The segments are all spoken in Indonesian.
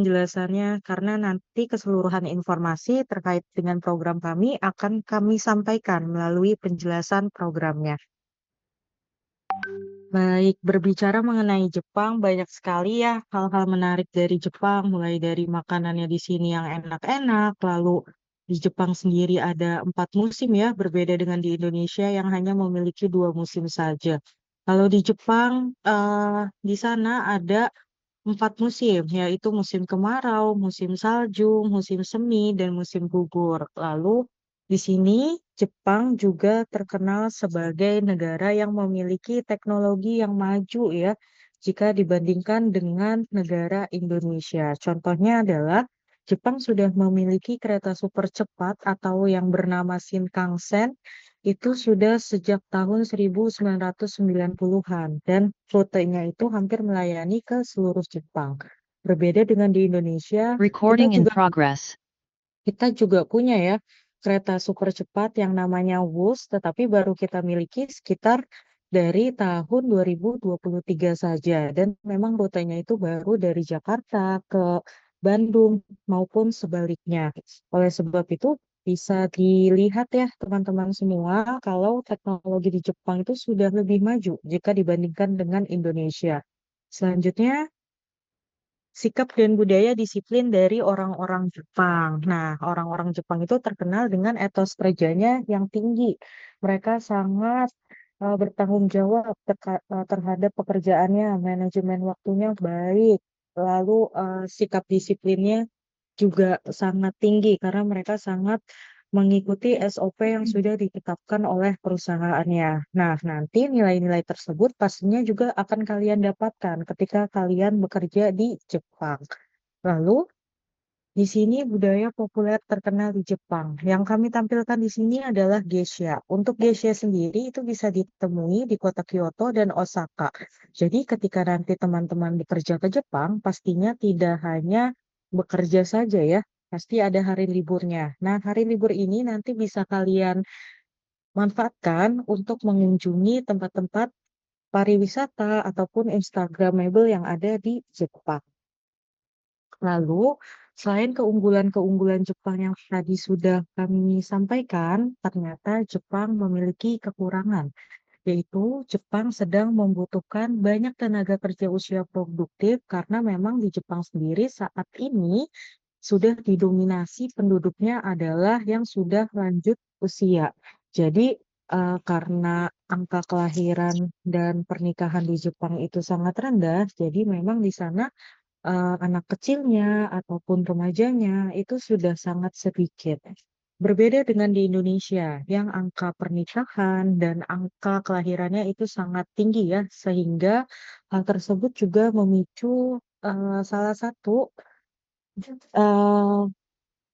Penjelasannya karena nanti keseluruhan informasi terkait dengan program kami akan kami sampaikan melalui penjelasan programnya. Baik, berbicara mengenai Jepang, banyak sekali ya hal-hal menarik dari Jepang, mulai dari makanannya di sini yang enak-enak, lalu di Jepang sendiri ada 4 musim ya, berbeda dengan di Indonesia yang hanya memiliki 2 musim saja. Kalau di Jepang, di sana ada 4 musim, yaitu musim kemarau, musim salju, musim semi, dan musim gugur. Lalu di sini Jepang juga terkenal sebagai negara yang memiliki teknologi yang maju ya, jika dibandingkan dengan negara Indonesia. Contohnya adalah Jepang sudah memiliki kereta super cepat atau yang bernama Shinkansen itu sudah sejak tahun 1990-an dan rutenya itu hampir melayani ke seluruh Jepang. Berbeda dengan di Indonesia, kita Recording in juga progress. kita juga punya ya kereta super cepat yang namanya WUS, tetapi baru kita miliki sekitar dari tahun 2023 saja. Dan memang rutenya itu baru dari Jakarta ke Bandung maupun sebaliknya. Oleh sebab itu bisa dilihat ya teman-teman semua kalau teknologi di Jepang itu sudah lebih maju jika dibandingkan dengan Indonesia. Selanjutnya, sikap dan budaya disiplin dari orang-orang Jepang. Nah, orang-orang Jepang itu terkenal dengan etos kerjanya yang tinggi. Mereka sangat bertanggung jawab terhadap pekerjaannya, manajemen waktunya baik. Lalu sikap disiplinnya juga sangat tinggi karena mereka sangat mengikuti SOP yang sudah ditetapkan oleh perusahaannya. Nah, nanti nilai-nilai tersebut pastinya juga akan kalian dapatkan ketika kalian bekerja di Jepang. Lalu, di sini budaya populer terkenal di Jepang. Yang kami tampilkan di sini adalah geisha. Untuk geisha sendiri itu bisa ditemui di kota Kyoto dan Osaka. Jadi ketika nanti teman-teman bekerja ke Jepang, pastinya tidak hanya bekerja saja ya, pasti ada hari liburnya. Nah, hari libur ini nanti bisa kalian manfaatkan untuk mengunjungi tempat-tempat pariwisata ataupun Instagramable yang ada di Jepang. Lalu, selain keunggulan-keunggulan Jepang yang tadi sudah kami sampaikan, ternyata Jepang memiliki kekurangan, yaitu Jepang sedang membutuhkan banyak tenaga kerja usia produktif karena memang di Jepang sendiri saat ini sudah didominasi penduduknya adalah yang sudah lanjut usia. Jadi, karena angka kelahiran dan pernikahan di Jepang itu sangat rendah, jadi memang di sana anak kecilnya ataupun remajanya itu sudah sangat sedikit. Berbeda dengan di Indonesia, yang angka pernikahan dan angka kelahirannya itu sangat tinggi ya, sehingga hal tersebut juga memicu salah satu eh,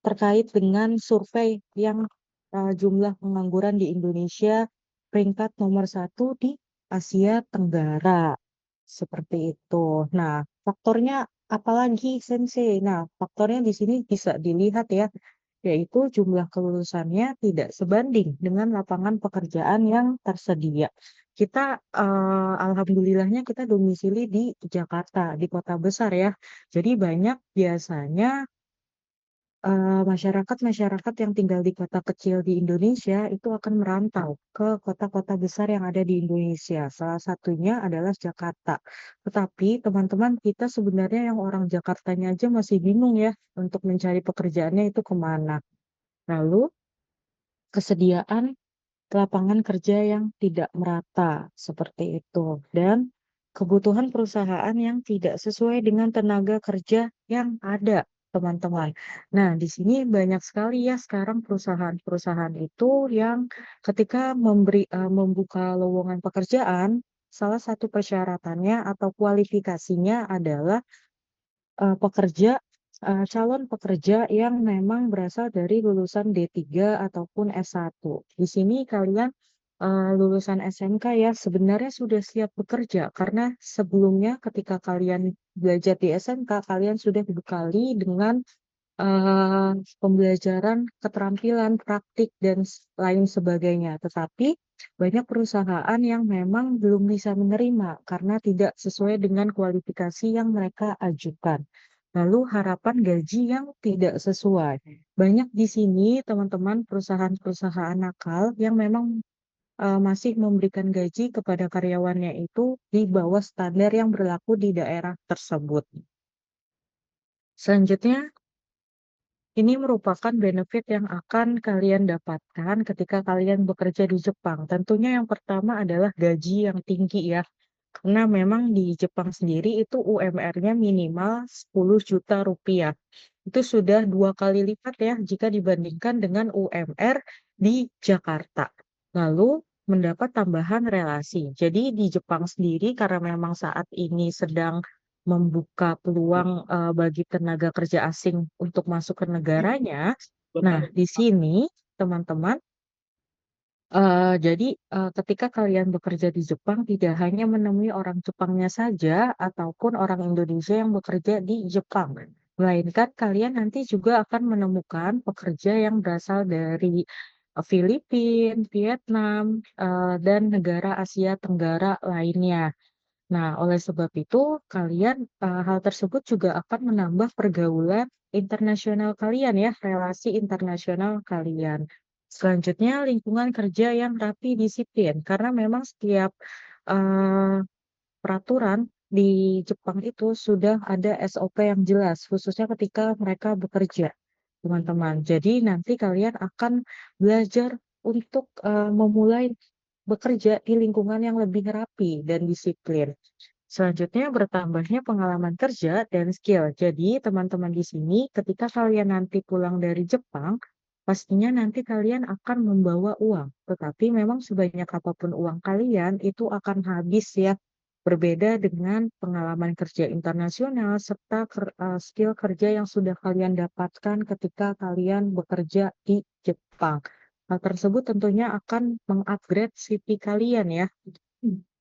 terkait dengan survei yang jumlah pengangguran di Indonesia peringkat nomor 1 di Asia Tenggara. Seperti itu. Nah, faktornya apalagi Sensei? Nah, faktornya di sini bisa dilihat ya, yaitu jumlah kelulusannya tidak sebanding dengan lapangan pekerjaan yang tersedia. Kita, alhamdulillahnya kita domisili di Jakarta, di kota besar ya. Jadi banyak biasanya masyarakat-masyarakat yang tinggal di kota kecil di Indonesia itu akan merantau ke kota-kota besar yang ada di Indonesia. Salah satunya adalah Jakarta. Tetapi teman-teman kita sebenarnya yang orang Jakartanya aja masih bingung ya untuk mencari pekerjaannya itu kemana. Lalu kesediaan lapangan kerja yang tidak merata seperti itu dan kebutuhan perusahaan yang tidak sesuai dengan tenaga kerja yang ada, teman-teman. Nah, di sini banyak sekali ya sekarang perusahaan-perusahaan itu yang ketika membuka lowongan pekerjaan, salah satu persyaratannya atau kualifikasinya adalah calon pekerja yang memang berasal dari lulusan D3 ataupun S1. Di sini kalian lulusan SMK ya sebenarnya sudah siap bekerja karena sebelumnya ketika kalian belajar di SMK kalian sudah dibekali dengan pembelajaran keterampilan praktik dan lain sebagainya. Tetapi banyak perusahaan yang memang belum bisa menerima karena tidak sesuai dengan kualifikasi yang mereka ajukan. lalu harapan gaji yang tidak sesuai. Banyak di sini teman-teman perusahaan-perusahaan nakal yang memang masih memberikan gaji kepada karyawannya itu di bawah standar yang berlaku di daerah tersebut. Selanjutnya, ini merupakan benefit yang akan kalian dapatkan ketika kalian bekerja di Jepang. Tentunya yang pertama adalah gaji yang tinggi ya. Karena memang di Jepang sendiri itu UMR-nya minimal 10 juta rupiah. Itu sudah 2 kali lipat ya jika dibandingkan dengan UMR di Jakarta. Lalu mendapat tambahan relasi. Jadi di Jepang sendiri karena memang saat ini sedang membuka peluang bagi tenaga kerja asing untuk masuk ke negaranya. Nah, di sini teman-teman, jadi ketika kalian bekerja di Jepang tidak hanya menemui orang Jepangnya saja ataupun orang Indonesia yang bekerja di Jepang, melainkan kalian nanti juga akan menemukan pekerja yang berasal dari Filipina, Vietnam, dan negara Asia Tenggara lainnya. Nah, oleh sebab itu, hal tersebut juga akan menambah pergaulan internasional kalian ya, relasi internasional kalian. Selanjutnya, lingkungan kerja yang rapi disiplin, karena memang setiap eh, peraturan di Jepang itu sudah ada SOP yang jelas, khususnya ketika mereka bekerja, teman-teman. Jadi nanti kalian akan belajar untuk memulai bekerja di lingkungan yang lebih rapi dan disiplin. Selanjutnya bertambahnya pengalaman kerja dan skill. Jadi teman-teman di sini ketika kalian nanti pulang dari Jepang, pastinya nanti kalian akan membawa uang. Tetapi memang sebanyak apapun uang kalian itu akan habis ya. Berbeda dengan pengalaman kerja internasional serta skill kerja yang sudah kalian dapatkan ketika kalian bekerja di Jepang. Hal tersebut tentunya akan mengupgrade CV kalian ya.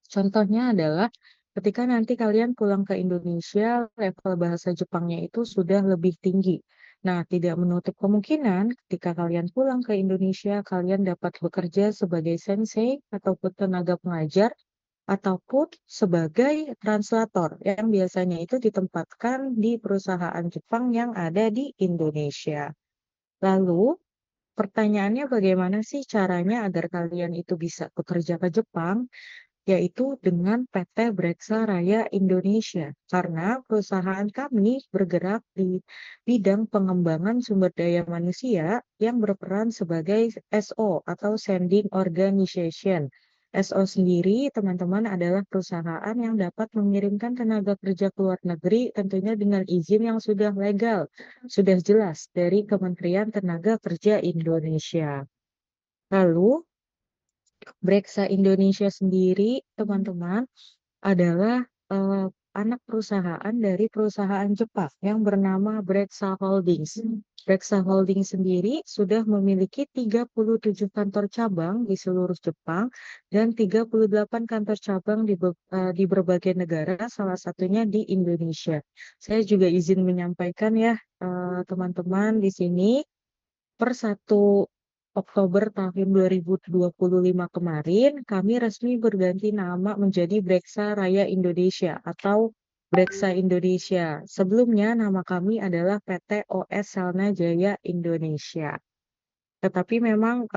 Contohnya adalah ketika nanti kalian pulang ke Indonesia, level bahasa Jepangnya itu sudah lebih tinggi. Nah, tidak menutup kemungkinan ketika kalian pulang ke Indonesia, kalian dapat bekerja sebagai sensei ataupun tenaga pengajar ataupun sebagai translator yang biasanya itu ditempatkan di perusahaan Jepang yang ada di Indonesia. Lalu, pertanyaannya bagaimana sih caranya agar kalian itu bisa bekerja ke Jepang? Yaitu dengan PT Breksa Raya Indonesia. Karena perusahaan kami bergerak di bidang pengembangan sumber daya manusia yang berperan sebagai SO atau Sending Organization. SO sendiri, teman-teman, adalah perusahaan yang dapat mengirimkan tenaga kerja ke luar negeri tentunya dengan izin yang sudah legal, sudah jelas dari Kementerian Tenaga Kerja Indonesia. Lalu, Breksa Indonesia sendiri, teman-teman, adalah eh, anak perusahaan dari perusahaan Jepang yang bernama Breksa Holdings. Breksa Holdings sendiri sudah memiliki 37 kantor cabang di seluruh Jepang dan 38 kantor cabang di berbagai negara, salah satunya di Indonesia. Saya juga izin menyampaikan ya, teman-teman di sini per 1 Oktober tahun 2025 kemarin, kami resmi berganti nama menjadi Breksa Raya Indonesia atau Breksa Indonesia. Sebelumnya nama kami adalah PT OS Selna Jaya Indonesia. Tetapi memang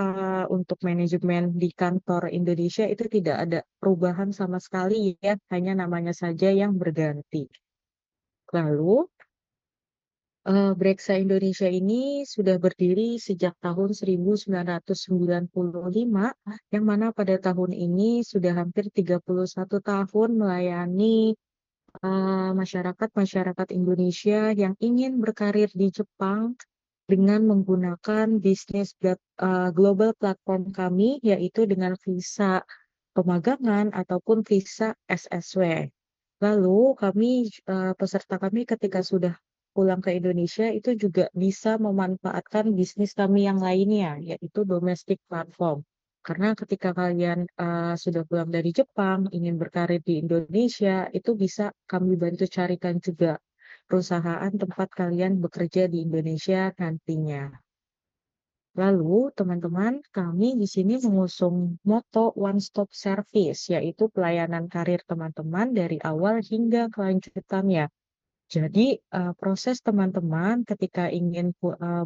untuk manajemen di kantor Indonesia itu tidak ada perubahan sama sekali ya, hanya namanya saja yang berganti. Lalu, Breksa Indonesia ini sudah berdiri sejak tahun 1995, yang mana pada tahun ini sudah hampir 31 tahun melayani masyarakat-masyarakat Indonesia yang ingin berkarir di Jepang dengan menggunakan global platform kami, yaitu dengan visa pemagangan ataupun visa SSW. Lalu peserta kami ketika sudah pulang ke Indonesia itu juga bisa memanfaatkan bisnis kami yang lainnya, yaitu domestic platform. Karena ketika kalian sudah pulang dari Jepang, ingin berkarir di Indonesia, itu bisa kami bantu carikan juga perusahaan tempat kalian bekerja di Indonesia nantinya. Lalu, teman-teman, kami di sini mengusung moto One Stop Service, yaitu pelayanan karir teman-teman dari awal hingga kelanjutannya. Jadi, proses teman-teman ketika ingin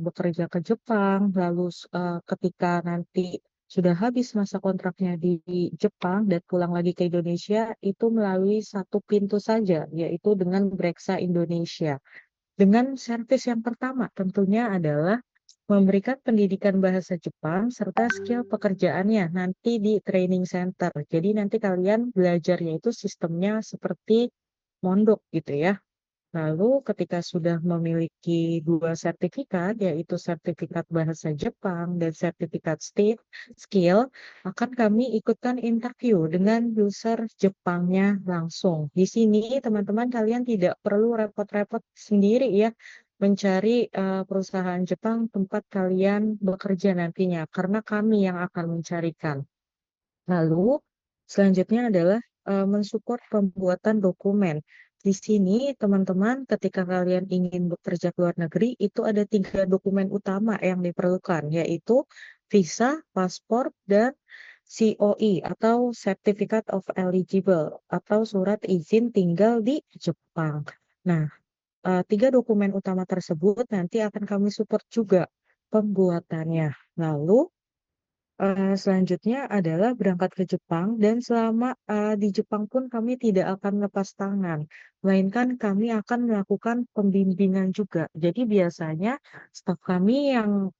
bekerja ke Jepang, lalu ketika nanti sudah habis masa kontraknya di Jepang dan pulang lagi ke Indonesia, itu melalui satu pintu saja, yaitu dengan Breksa Indonesia. Dengan servis yang pertama tentunya adalah memberikan pendidikan bahasa Jepang serta skill pekerjaannya nanti di training center. Jadi nanti kalian belajarnya itu sistemnya seperti mondok gitu ya. Lalu ketika sudah memiliki dua sertifikat, yaitu sertifikat bahasa Jepang dan sertifikat state skill, akan kami ikutkan interview dengan user Jepangnya langsung. Di sini teman-teman kalian tidak perlu repot-repot sendiri ya mencari perusahaan Jepang tempat kalian bekerja nantinya, karena kami yang akan mencarikan. Lalu selanjutnya adalah mensupport pembuatan dokumen. Di sini teman-teman ketika kalian ingin bekerja ke luar negeri itu ada tiga dokumen utama yang diperlukan, yaitu visa, paspor, dan COE atau Certificate of Eligible atau surat izin tinggal di Jepang. Nah, tiga dokumen utama tersebut nanti akan kami support juga pembuatannya. Lalu selanjutnya adalah berangkat ke Jepang dan selama di Jepang pun kami tidak akan lepas tangan, melainkan kami akan melakukan pembimbingan juga. Jadi biasanya staf kami yang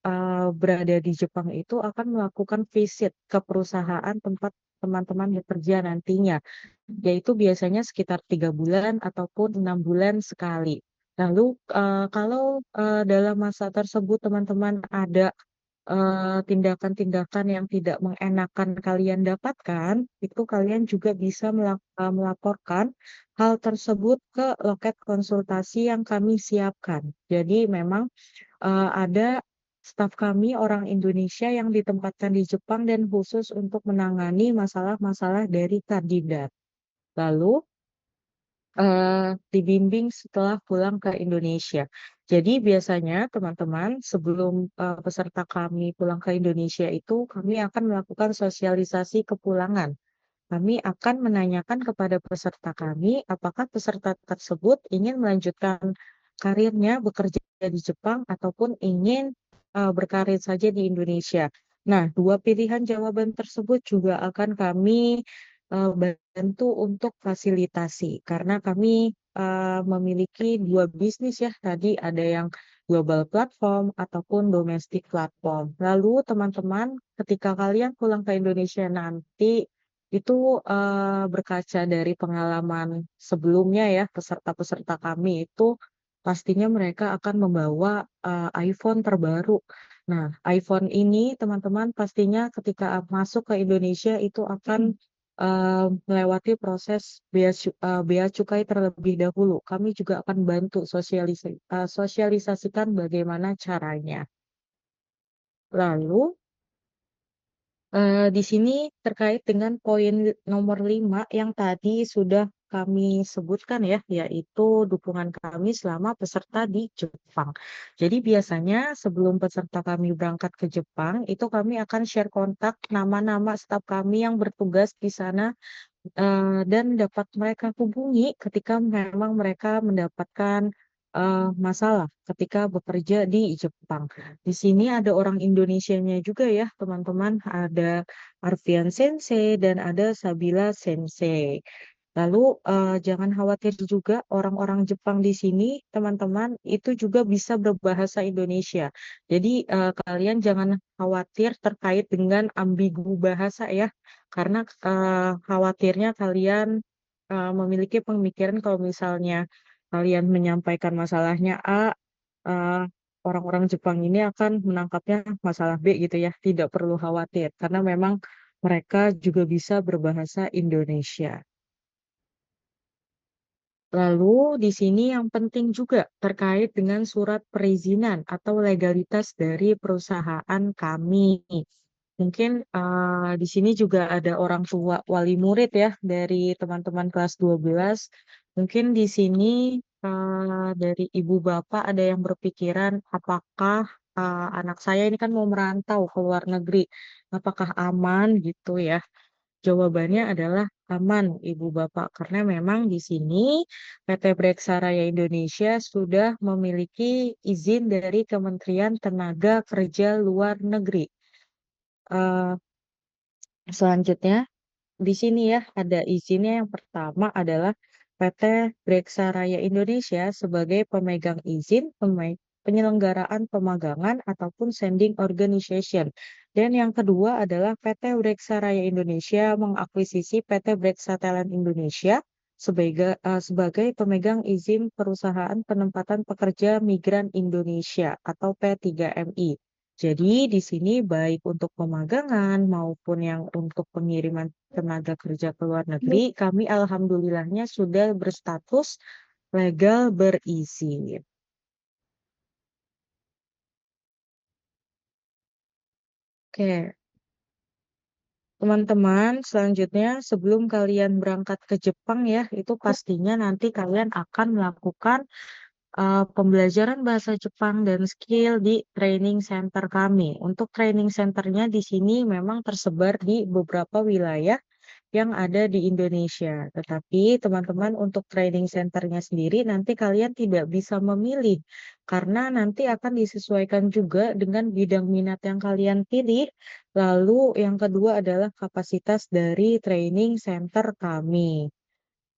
berada di Jepang itu akan melakukan visit ke perusahaan tempat teman-teman bekerja nantinya, yaitu biasanya sekitar 3 bulan ataupun 6 bulan sekali. Lalu kalau dalam masa tersebut teman-teman ada tindakan-tindakan yang tidak mengenakan kalian dapatkan, itu kalian juga bisa melaporkan hal tersebut ke loket konsultasi yang kami siapkan. Jadi memang ada staf kami orang Indonesia yang ditempatkan di Jepang dan khusus untuk menangani masalah-masalah dari kandidat. Lalu dibimbing setelah pulang ke Indonesia. Jadi biasanya teman-teman sebelum peserta kami pulang ke Indonesia itu kami akan melakukan sosialisasi kepulangan. Kami akan menanyakan kepada peserta kami apakah peserta tersebut ingin melanjutkan karirnya bekerja di Jepang ataupun ingin berkarir saja di Indonesia. Nah, dua pilihan jawaban tersebut juga akan kami bantu untuk fasilitasi karena kami memiliki dua bisnis ya. Tadi ada yang global platform ataupun domestic platform. Lalu teman-teman, ketika kalian pulang ke Indonesia nanti itu berkaca dari pengalaman sebelumnya ya, peserta-peserta kami itu pastinya mereka akan membawa iPhone terbaru. Nah, iPhone ini teman-teman pastinya ketika masuk ke Indonesia itu akan melewati proses bea cukai terlebih dahulu. Kami juga akan bantu sosialisasikan bagaimana caranya. Lalu di sini terkait dengan poin nomor 5 yang tadi sudah kami sebutkan ya, yaitu dukungan kami selama peserta di Jepang. Jadi biasanya sebelum peserta kami berangkat ke Jepang, itu kami akan share kontak nama-nama staf kami yang bertugas di sana dan dapat mereka hubungi ketika memang mereka mendapatkan masalah ketika bekerja di Jepang. Di sini ada orang Indonesianya juga ya, teman-teman. Ada Arfian Sensei dan ada Sabila Sensei. Lalu jangan khawatir juga orang-orang Jepang di sini, teman-teman, itu juga bisa berbahasa Indonesia. Jadi kalian jangan khawatir terkait dengan ambigu bahasa ya, karena khawatirnya kalian memiliki pemikiran kalau misalnya kalian menyampaikan masalahnya A, eh, orang-orang Jepang ini akan menangkapnya masalah B gitu ya. Tidak perlu khawatir, karena memang mereka juga bisa berbahasa Indonesia. Lalu di sini yang penting juga terkait dengan surat perizinan atau legalitas dari perusahaan kami. Mungkin di sini juga ada orang tua wali murid ya dari teman-teman kelas 12. Mungkin di sini dari ibu bapak ada yang berpikiran apakah anak saya ini kan mau merantau ke luar negeri, apakah aman gitu ya. Jawabannya adalah aman, Ibu Bapak, karena memang di sini PT Brexa Raya Indonesia sudah memiliki izin dari Kementerian Tenaga Kerja Luar Negeri. Eh, Selanjutnya, di sini ya ada izinnya. Yang pertama adalah PT Brexa Raya Indonesia sebagai pemegang izin penyelenggaraan pemagangan ataupun sending organization. Dan yang kedua adalah PT Brexa Raya Indonesia mengakuisisi PT Brexa Talent Indonesia sebagai pemegang izin perusahaan penempatan pekerja migran Indonesia atau P3MI. Jadi di sini baik untuk pemagangan maupun yang untuk pengiriman tenaga kerja ke luar negeri, kami alhamdulillahnya sudah berstatus legal berizin. Oke, teman-teman, selanjutnya sebelum kalian berangkat ke Jepang ya, itu pastinya nanti kalian akan melakukan pembelajaran bahasa Jepang dan skill di training center kami. Untuk training centernya di sini memang tersebar di beberapa wilayah yang ada di Indonesia. Tetapi teman-teman untuk training centernya sendiri nanti kalian tidak bisa memilih karena nanti akan disesuaikan juga dengan bidang minat yang kalian pilih. Lalu yang kedua adalah kapasitas dari training center kami.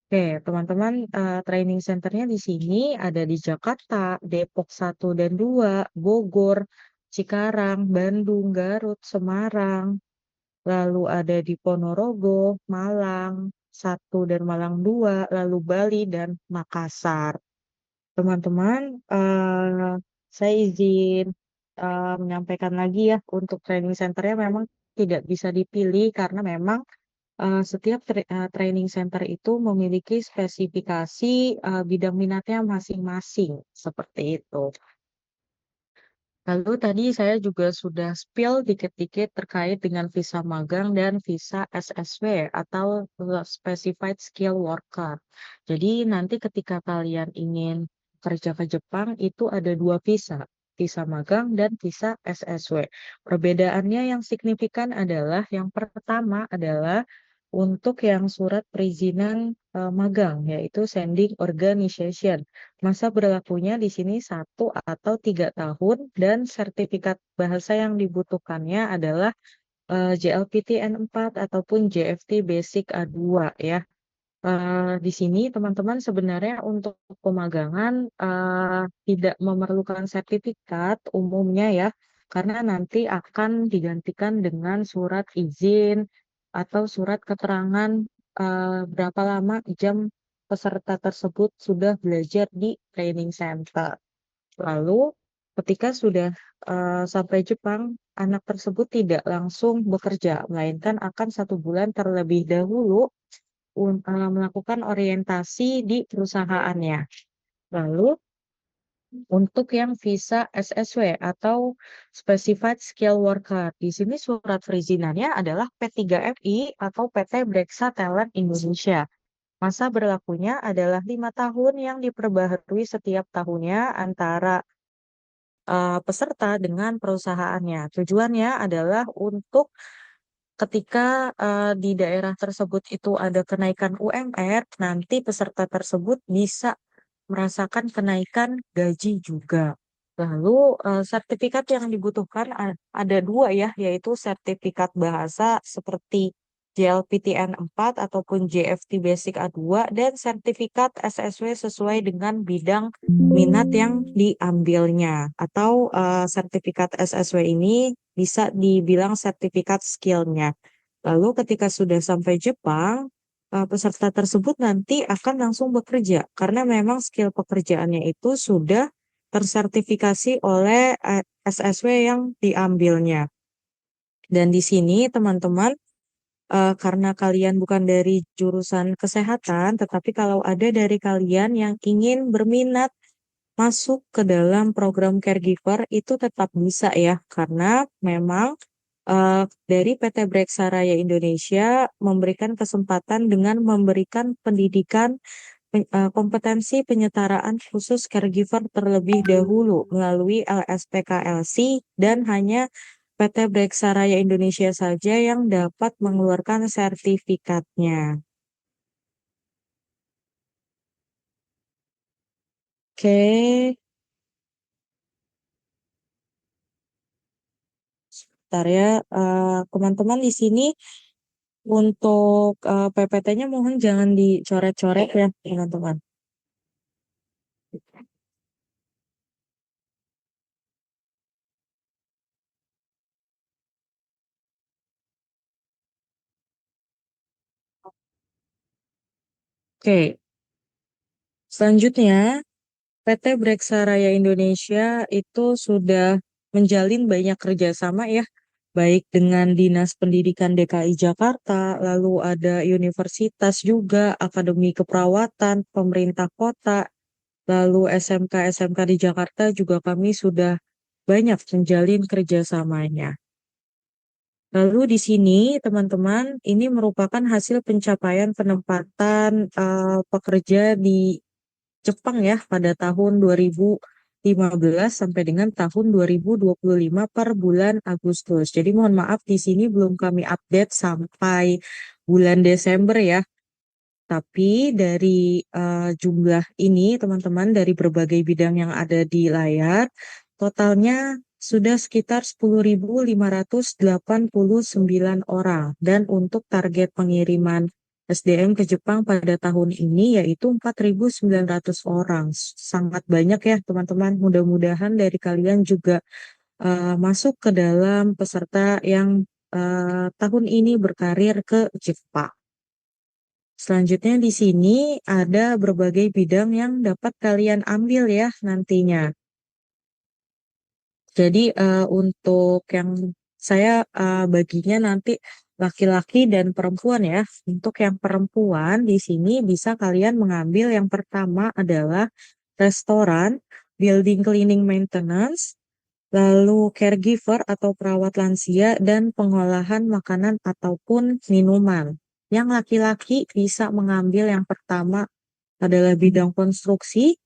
Oke, teman-teman, training centernya di sini ada di Jakarta, Depok 1 dan 2, Bogor, Cikarang, Bandung, Garut, Semarang, lalu ada di Ponorogo, Malang 1 dan Malang 2, lalu Bali dan Makassar. Teman-teman, saya izin menyampaikan lagi ya, untuk training centernya memang tidak bisa dipilih karena memang setiap training center itu memiliki spesifikasi bidang minatnya masing-masing, seperti itu. Lalu tadi saya juga sudah spill dikit-dikit terkait dengan visa magang dan visa SSW atau Specified Skill Worker. Jadi nanti ketika kalian ingin kerja ke Jepang itu ada dua visa, visa magang dan visa SSW. Perbedaannya yang signifikan adalah yang pertama adalah untuk yang surat perizinan magang, yaitu Sending Organization. Masa berlakunya di sini 1 atau 3 tahun dan sertifikat bahasa yang dibutuhkannya adalah JLPTN 4 ataupun JFT Basic A2 ya. Di sini teman-teman sebenarnya untuk pemagangan tidak memerlukan sertifikat umumnya ya, karena nanti akan digantikan dengan surat izin atau surat keterangan berapa lama jam peserta tersebut sudah belajar di training center. Lalu ketika sudah sampai Jepang, anak tersebut tidak langsung bekerja, melainkan akan 1 bulan terlebih dahulu melakukan orientasi di perusahaannya. Lalu untuk yang visa SSW atau Specified Skill Worker, di sini surat perizinannya adalah P3FI atau PT Brexa Talent Indonesia. Masa berlakunya adalah 5 tahun yang diperbaharui setiap tahunnya antara peserta dengan perusahaannya. Tujuannya adalah untuk ketika di daerah tersebut itu ada kenaikan UMR, nanti peserta tersebut bisa merasakan kenaikan gaji juga. Lalu sertifikat yang dibutuhkan ada dua ya, yaitu sertifikat bahasa seperti JLPTN 4 ataupun JFT Basic A2 dan sertifikat SSW sesuai dengan bidang minat yang diambilnya. Atau sertifikat SSW ini bisa dibilang sertifikat skillnya. Lalu ketika sudah sampai Jepang, peserta tersebut nanti akan langsung bekerja karena memang skill pekerjaannya itu sudah tersertifikasi oleh SSW yang diambilnya. Dan di sini teman-teman, karena kalian bukan dari jurusan kesehatan, tetapi kalau ada dari kalian yang ingin berminat masuk ke dalam program caregiver itu tetap bisa ya, karena memang dari PT Brexa Raya Indonesia memberikan kesempatan dengan memberikan pendidikan kompetensi penyetaraan khusus caregiver terlebih dahulu melalui LSPKLC dan hanya PT Breksa Raya Indonesia saja yang dapat mengeluarkan sertifikatnya. Oke, bentar ya. Teman-teman di sini untuk PPT-nya mohon jangan dicoret-coret ya, teman-teman. Oke, selanjutnya PT Breksa Raya Indonesia itu sudah menjalin banyak kerjasama ya, baik dengan Dinas Pendidikan DKI Jakarta, lalu ada universitas juga, Akademi Keperawatan, pemerintah kota, lalu SMK-SMK di Jakarta juga kami sudah banyak menjalin kerjasamanya. Lalu di sini, teman-teman, ini merupakan hasil pencapaian penempatan pekerja di Jepang ya pada tahun 2015 sampai dengan tahun 2025 per bulan Agustus. Jadi mohon maaf di sini belum kami update sampai bulan Desember ya. Tapi dari jumlah ini teman-teman dari berbagai bidang yang ada di layar, totalnya sudah sekitar 10.589 orang. Dan untuk target pengiriman SDM ke Jepang pada tahun ini yaitu 4.900 orang. Sangat banyak ya teman-teman. Mudah-mudahan dari kalian juga masuk ke dalam peserta yang tahun ini berkarir ke Jepang. Selanjutnya di sini ada berbagai bidang yang dapat kalian ambil ya nantinya. Jadi untuk yang saya baginya nanti laki-laki dan perempuan ya. Untuk yang perempuan di sini bisa kalian mengambil yang pertama adalah restoran, building cleaning maintenance, lalu caregiver atau perawat lansia dan pengolahan makanan ataupun minuman. Yang laki-laki bisa mengambil yang pertama adalah bidang konstruksi,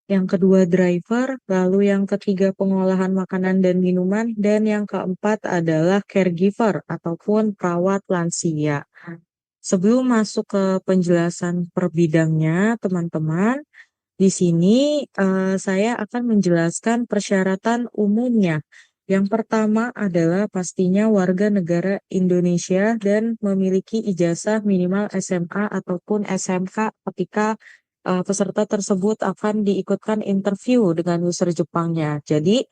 yang kedua driver, lalu yang ketiga pengolahan makanan dan minuman, dan yang keempat adalah caregiver ataupun perawat lansia. Sebelum masuk ke penjelasan per bidangnya, teman-teman, di sini saya akan menjelaskan persyaratan umumnya. Yang pertama adalah pastinya warga negara Indonesia dan memiliki ijazah minimal SMA ataupun SMK ketika peserta tersebut akan diikutkan interview dengan user Jepangnya. Jadi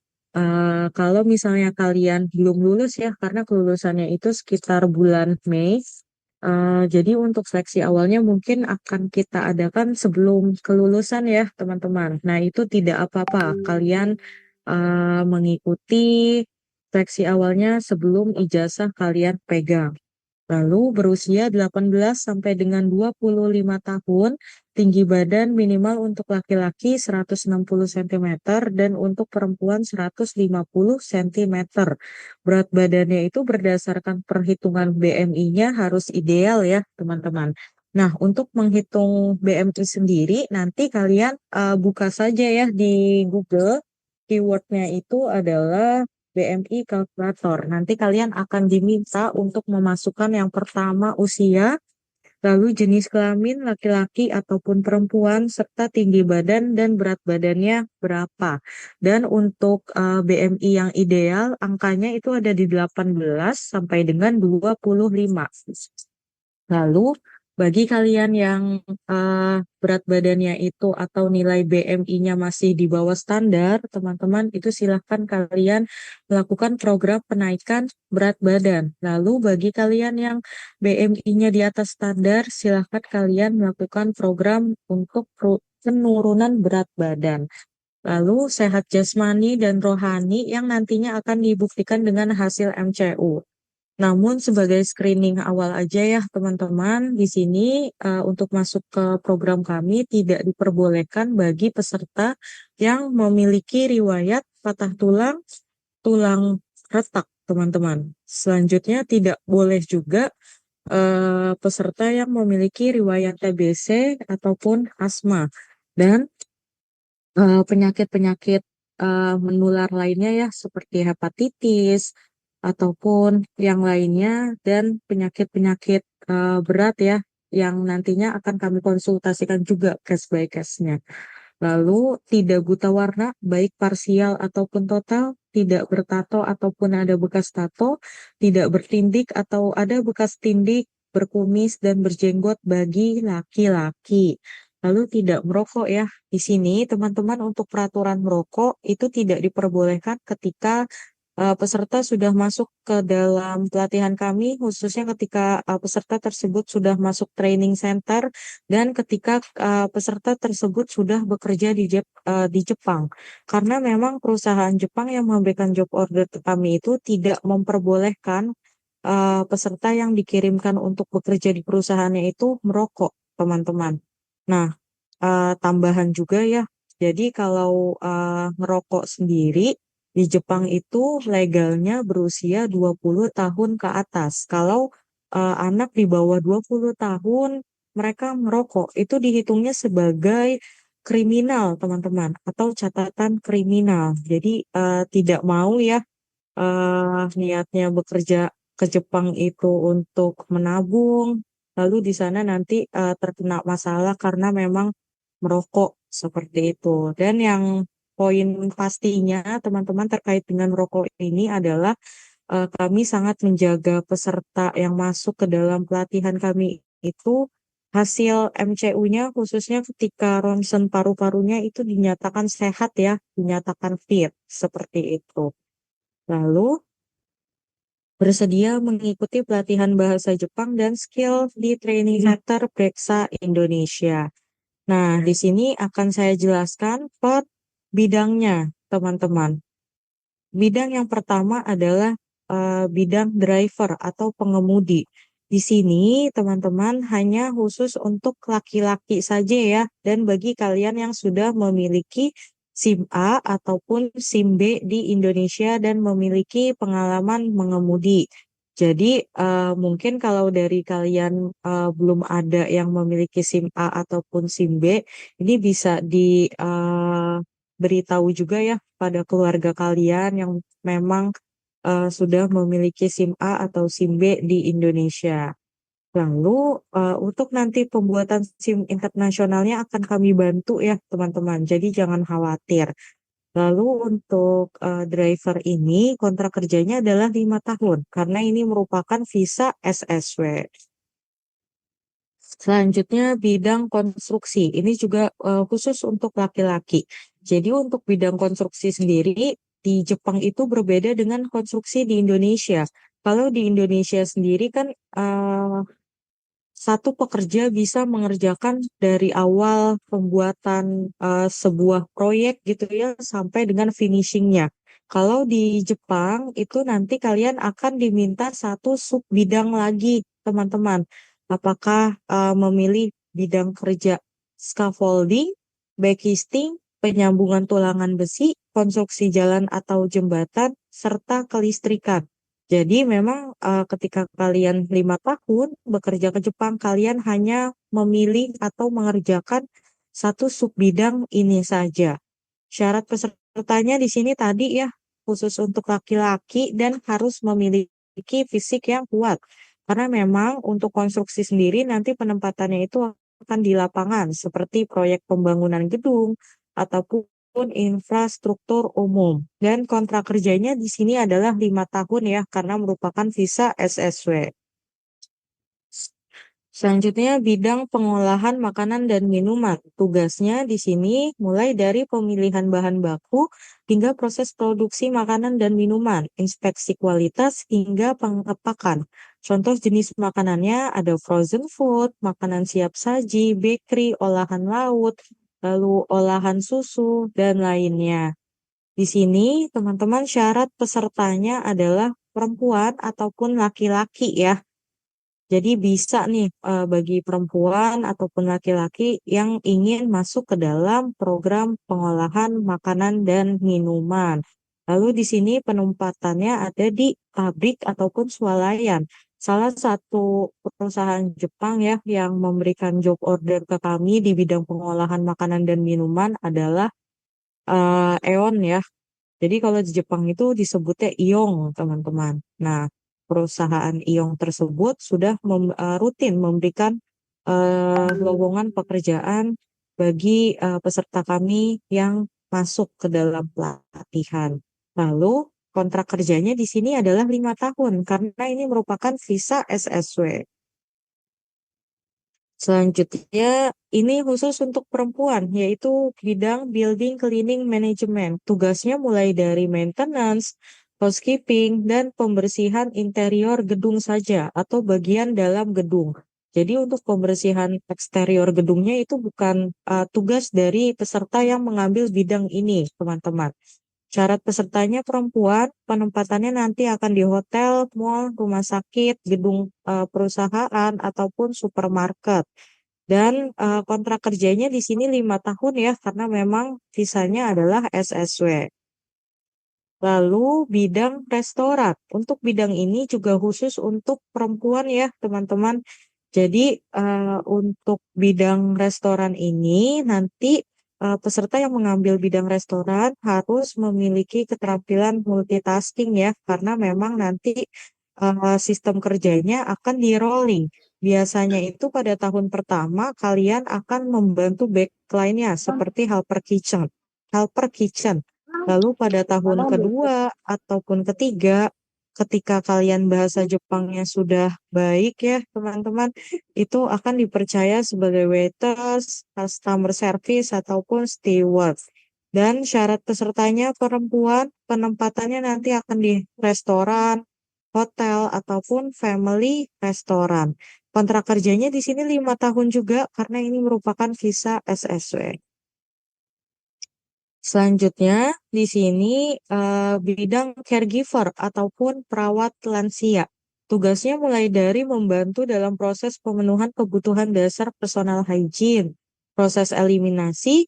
kalau misalnya kalian belum lulus ya, karena kelulusannya itu sekitar bulan Mei, jadi untuk seleksi awalnya mungkin akan kita adakan sebelum kelulusan ya teman-teman. Nah itu tidak apa-apa, kalian mengikuti seleksi awalnya sebelum ijazah kalian pegang. Lalu berusia 18 sampai dengan 25 tahun, tinggi badan minimal untuk laki-laki 160 cm dan untuk perempuan 150 cm. Berat badannya itu berdasarkan perhitungan BMI-nya harus ideal ya, teman-teman. Nah, untuk menghitung BMI sendiri, nanti kalian buka saja ya di Google. Keywordnya itu adalah BMI kalkulator. Nanti kalian akan diminta untuk memasukkan yang pertama usia, lalu jenis kelamin laki-laki ataupun perempuan, serta tinggi badan dan berat badannya berapa. Dan untuk BMI yang ideal, angkanya itu ada di 18 sampai dengan 25. Lalu, bagi kalian yang berat badannya itu atau nilai BMI-nya masih di bawah standar, teman-teman, itu silahkan kalian melakukan program penaikan berat badan. Lalu, bagi kalian yang BMI-nya di atas standar, silahkan kalian melakukan program untuk penurunan berat badan. Lalu, sehat jasmani dan rohani yang nantinya akan dibuktikan dengan hasil MCU. Namun sebagai screening awal aja ya teman-teman, di sini untuk masuk ke program kami tidak diperbolehkan bagi peserta yang memiliki riwayat patah tulang, tulang retak teman-teman. Selanjutnya tidak boleh juga peserta yang memiliki riwayat TBC ataupun asma. Dan penyakit-penyakit menular lainnya ya seperti hepatitis, ataupun yang lainnya dan penyakit-penyakit berat ya yang nantinya akan kami konsultasikan juga case by case-nya. Lalu tidak buta warna, baik parsial ataupun total, tidak bertato ataupun ada bekas tato, tidak bertindik atau ada bekas tindik, berkumis dan berjenggot bagi laki-laki. Lalu tidak merokok ya. Di sini teman-teman untuk peraturan merokok itu tidak diperbolehkan ketika peserta sudah masuk ke dalam pelatihan kami, khususnya ketika peserta tersebut sudah masuk training center dan ketika peserta tersebut sudah bekerja di Jepang. Karena memang perusahaan Jepang yang memberikan job order ke kami itu tidak memperbolehkan peserta yang dikirimkan untuk bekerja di perusahaannya itu merokok, teman-teman. Nah, tambahan juga ya, jadi kalau ngerokok sendiri, di Jepang itu legalnya berusia 20 tahun ke atas. Kalau anak di bawah 20 tahun mereka merokok, itu dihitungnya sebagai kriminal, teman-teman, atau catatan kriminal. Jadi tidak mau ya niatnya bekerja ke Jepang itu untuk menabung, lalu di sana nanti terkena masalah karena memang merokok seperti itu. Dan yang poin pastinya teman-teman terkait dengan rokok ini adalah kami sangat menjaga peserta yang masuk ke dalam pelatihan kami itu hasil MCU-nya khususnya ketika ronsen paru-parunya itu dinyatakan sehat ya, dinyatakan fit seperti itu. Lalu bersedia mengikuti pelatihan bahasa Jepang dan skill di Training Center Preksa Indonesia. Nah, di sini akan saya jelaskan per bidangnya, teman-teman. Bidang yang pertama adalah bidang driver atau pengemudi. Di sini, teman-teman, hanya khusus untuk laki-laki saja ya. Dan bagi kalian yang sudah memiliki SIM A ataupun SIM B di Indonesia dan memiliki pengalaman mengemudi. Jadi, mungkin kalau dari kalian belum ada yang memiliki SIM A ataupun SIM B, ini bisa beritahu juga ya pada keluarga kalian yang memang sudah memiliki SIM A atau SIM B di Indonesia. Lalu untuk nanti pembuatan SIM internasionalnya akan kami bantu ya teman-teman. Jadi jangan khawatir. Lalu untuk driver ini kontrak kerjanya adalah 5 tahun karena ini merupakan visa SSW. Selanjutnya bidang konstruksi. Ini juga khusus untuk laki-laki. Jadi untuk bidang konstruksi sendiri di Jepang itu berbeda dengan konstruksi di Indonesia. Kalau di Indonesia sendiri kan satu pekerja bisa mengerjakan dari awal pembuatan sebuah proyek gitu ya sampai dengan finishingnya. Kalau di Jepang itu nanti kalian akan diminta satu sub bidang lagi, teman-teman. Apakah memilih bidang kerja scaffolding, backisting, penyambungan tulangan besi, konstruksi jalan atau jembatan, serta kelistrikan. Jadi memang ketika kalian 5 tahun bekerja ke Jepang, kalian hanya memilih atau mengerjakan satu sub bidang ini saja. Syarat pesertanya di sini tadi ya, khusus untuk laki-laki dan harus memiliki fisik yang kuat. Karena memang untuk konstruksi sendiri nanti penempatannya itu akan di lapangan, seperti proyek pembangunan gedung ataupun infrastruktur umum. Dan kontrak kerjanya di sini adalah 5 tahun ya, karena merupakan visa SSW. Selanjutnya bidang pengolahan makanan dan minuman. Tugasnya di sini mulai dari pemilihan bahan baku hingga proses produksi makanan dan minuman, inspeksi kualitas hingga pengepakan. Contoh jenis makanannya ada frozen food, makanan siap saji, bakery, olahan laut, lalu olahan susu, dan lainnya. Di sini teman-teman syarat pesertanya adalah perempuan ataupun laki-laki ya. Jadi bisa nih bagi perempuan ataupun laki-laki yang ingin masuk ke dalam program pengolahan makanan dan minuman. Lalu di sini penempatannya ada di pabrik ataupun swalayan. Salah satu perusahaan Jepang ya yang memberikan job order ke kami di bidang pengolahan makanan dan minuman adalah Aeon ya. Jadi kalau di Jepang itu disebutnya Iong, teman-teman. Nah, perusahaan Iong tersebut sudah rutin memberikan lowongan pekerjaan bagi peserta kami yang masuk ke dalam pelatihan. Lalu kontrak kerjanya di sini adalah 5 tahun karena ini merupakan visa SSW. Selanjutnya, ini khusus untuk perempuan, yaitu bidang building cleaning management. Tugasnya mulai dari maintenance, housekeeping, dan pembersihan interior gedung saja atau bagian dalam gedung. Jadi untuk pembersihan eksterior gedungnya itu bukan tugas dari peserta yang mengambil bidang ini, teman-teman. Syarat pesertanya perempuan, penempatannya nanti akan di hotel, mall, rumah sakit, gedung perusahaan, ataupun supermarket. Dan kontrak kerjanya di sini 5 tahun ya, karena memang visanya adalah SSW. Lalu bidang restoran. Untuk bidang ini juga khusus untuk perempuan ya, teman-teman. Jadi untuk bidang restoran ini nanti peserta yang mengambil bidang restoran harus memiliki keterampilan multitasking ya, karena memang nanti sistem kerjanya akan di rolling. Biasanya itu pada tahun pertama kalian akan membantu backline-nya seperti helper kitchen. Helper kitchen. Lalu pada tahun kedua ataupun ketiga, ketika kalian bahasa Jepangnya sudah baik ya teman-teman, itu akan dipercaya sebagai waiters, customer service, ataupun steward. Dan syarat pesertanya perempuan, penempatannya nanti akan di restoran, hotel, ataupun family restoran. Kontrak kerjanya di sini 5 tahun juga karena ini merupakan visa SSW. Selanjutnya, di sini bidang caregiver ataupun perawat lansia. Tugasnya mulai dari membantu dalam proses pemenuhan kebutuhan dasar personal hygiene, proses eliminasi,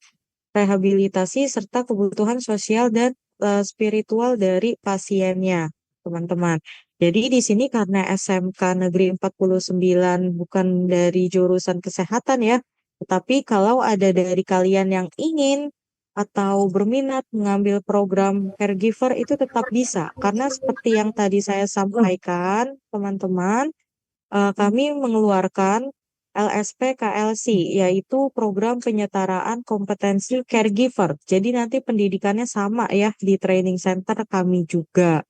rehabilitasi, serta kebutuhan sosial dan spiritual dari pasiennya, teman-teman. Jadi di sini karena SMK Negeri 49 bukan dari jurusan kesehatan ya, tetapi kalau ada dari kalian yang ingin atau berminat mengambil program caregiver itu tetap bisa. Karena seperti yang tadi saya sampaikan, teman-teman, kami mengeluarkan LSP KLC, yaitu program penyetaraan kompetensi caregiver. Jadi nanti pendidikannya sama ya di training center kami juga.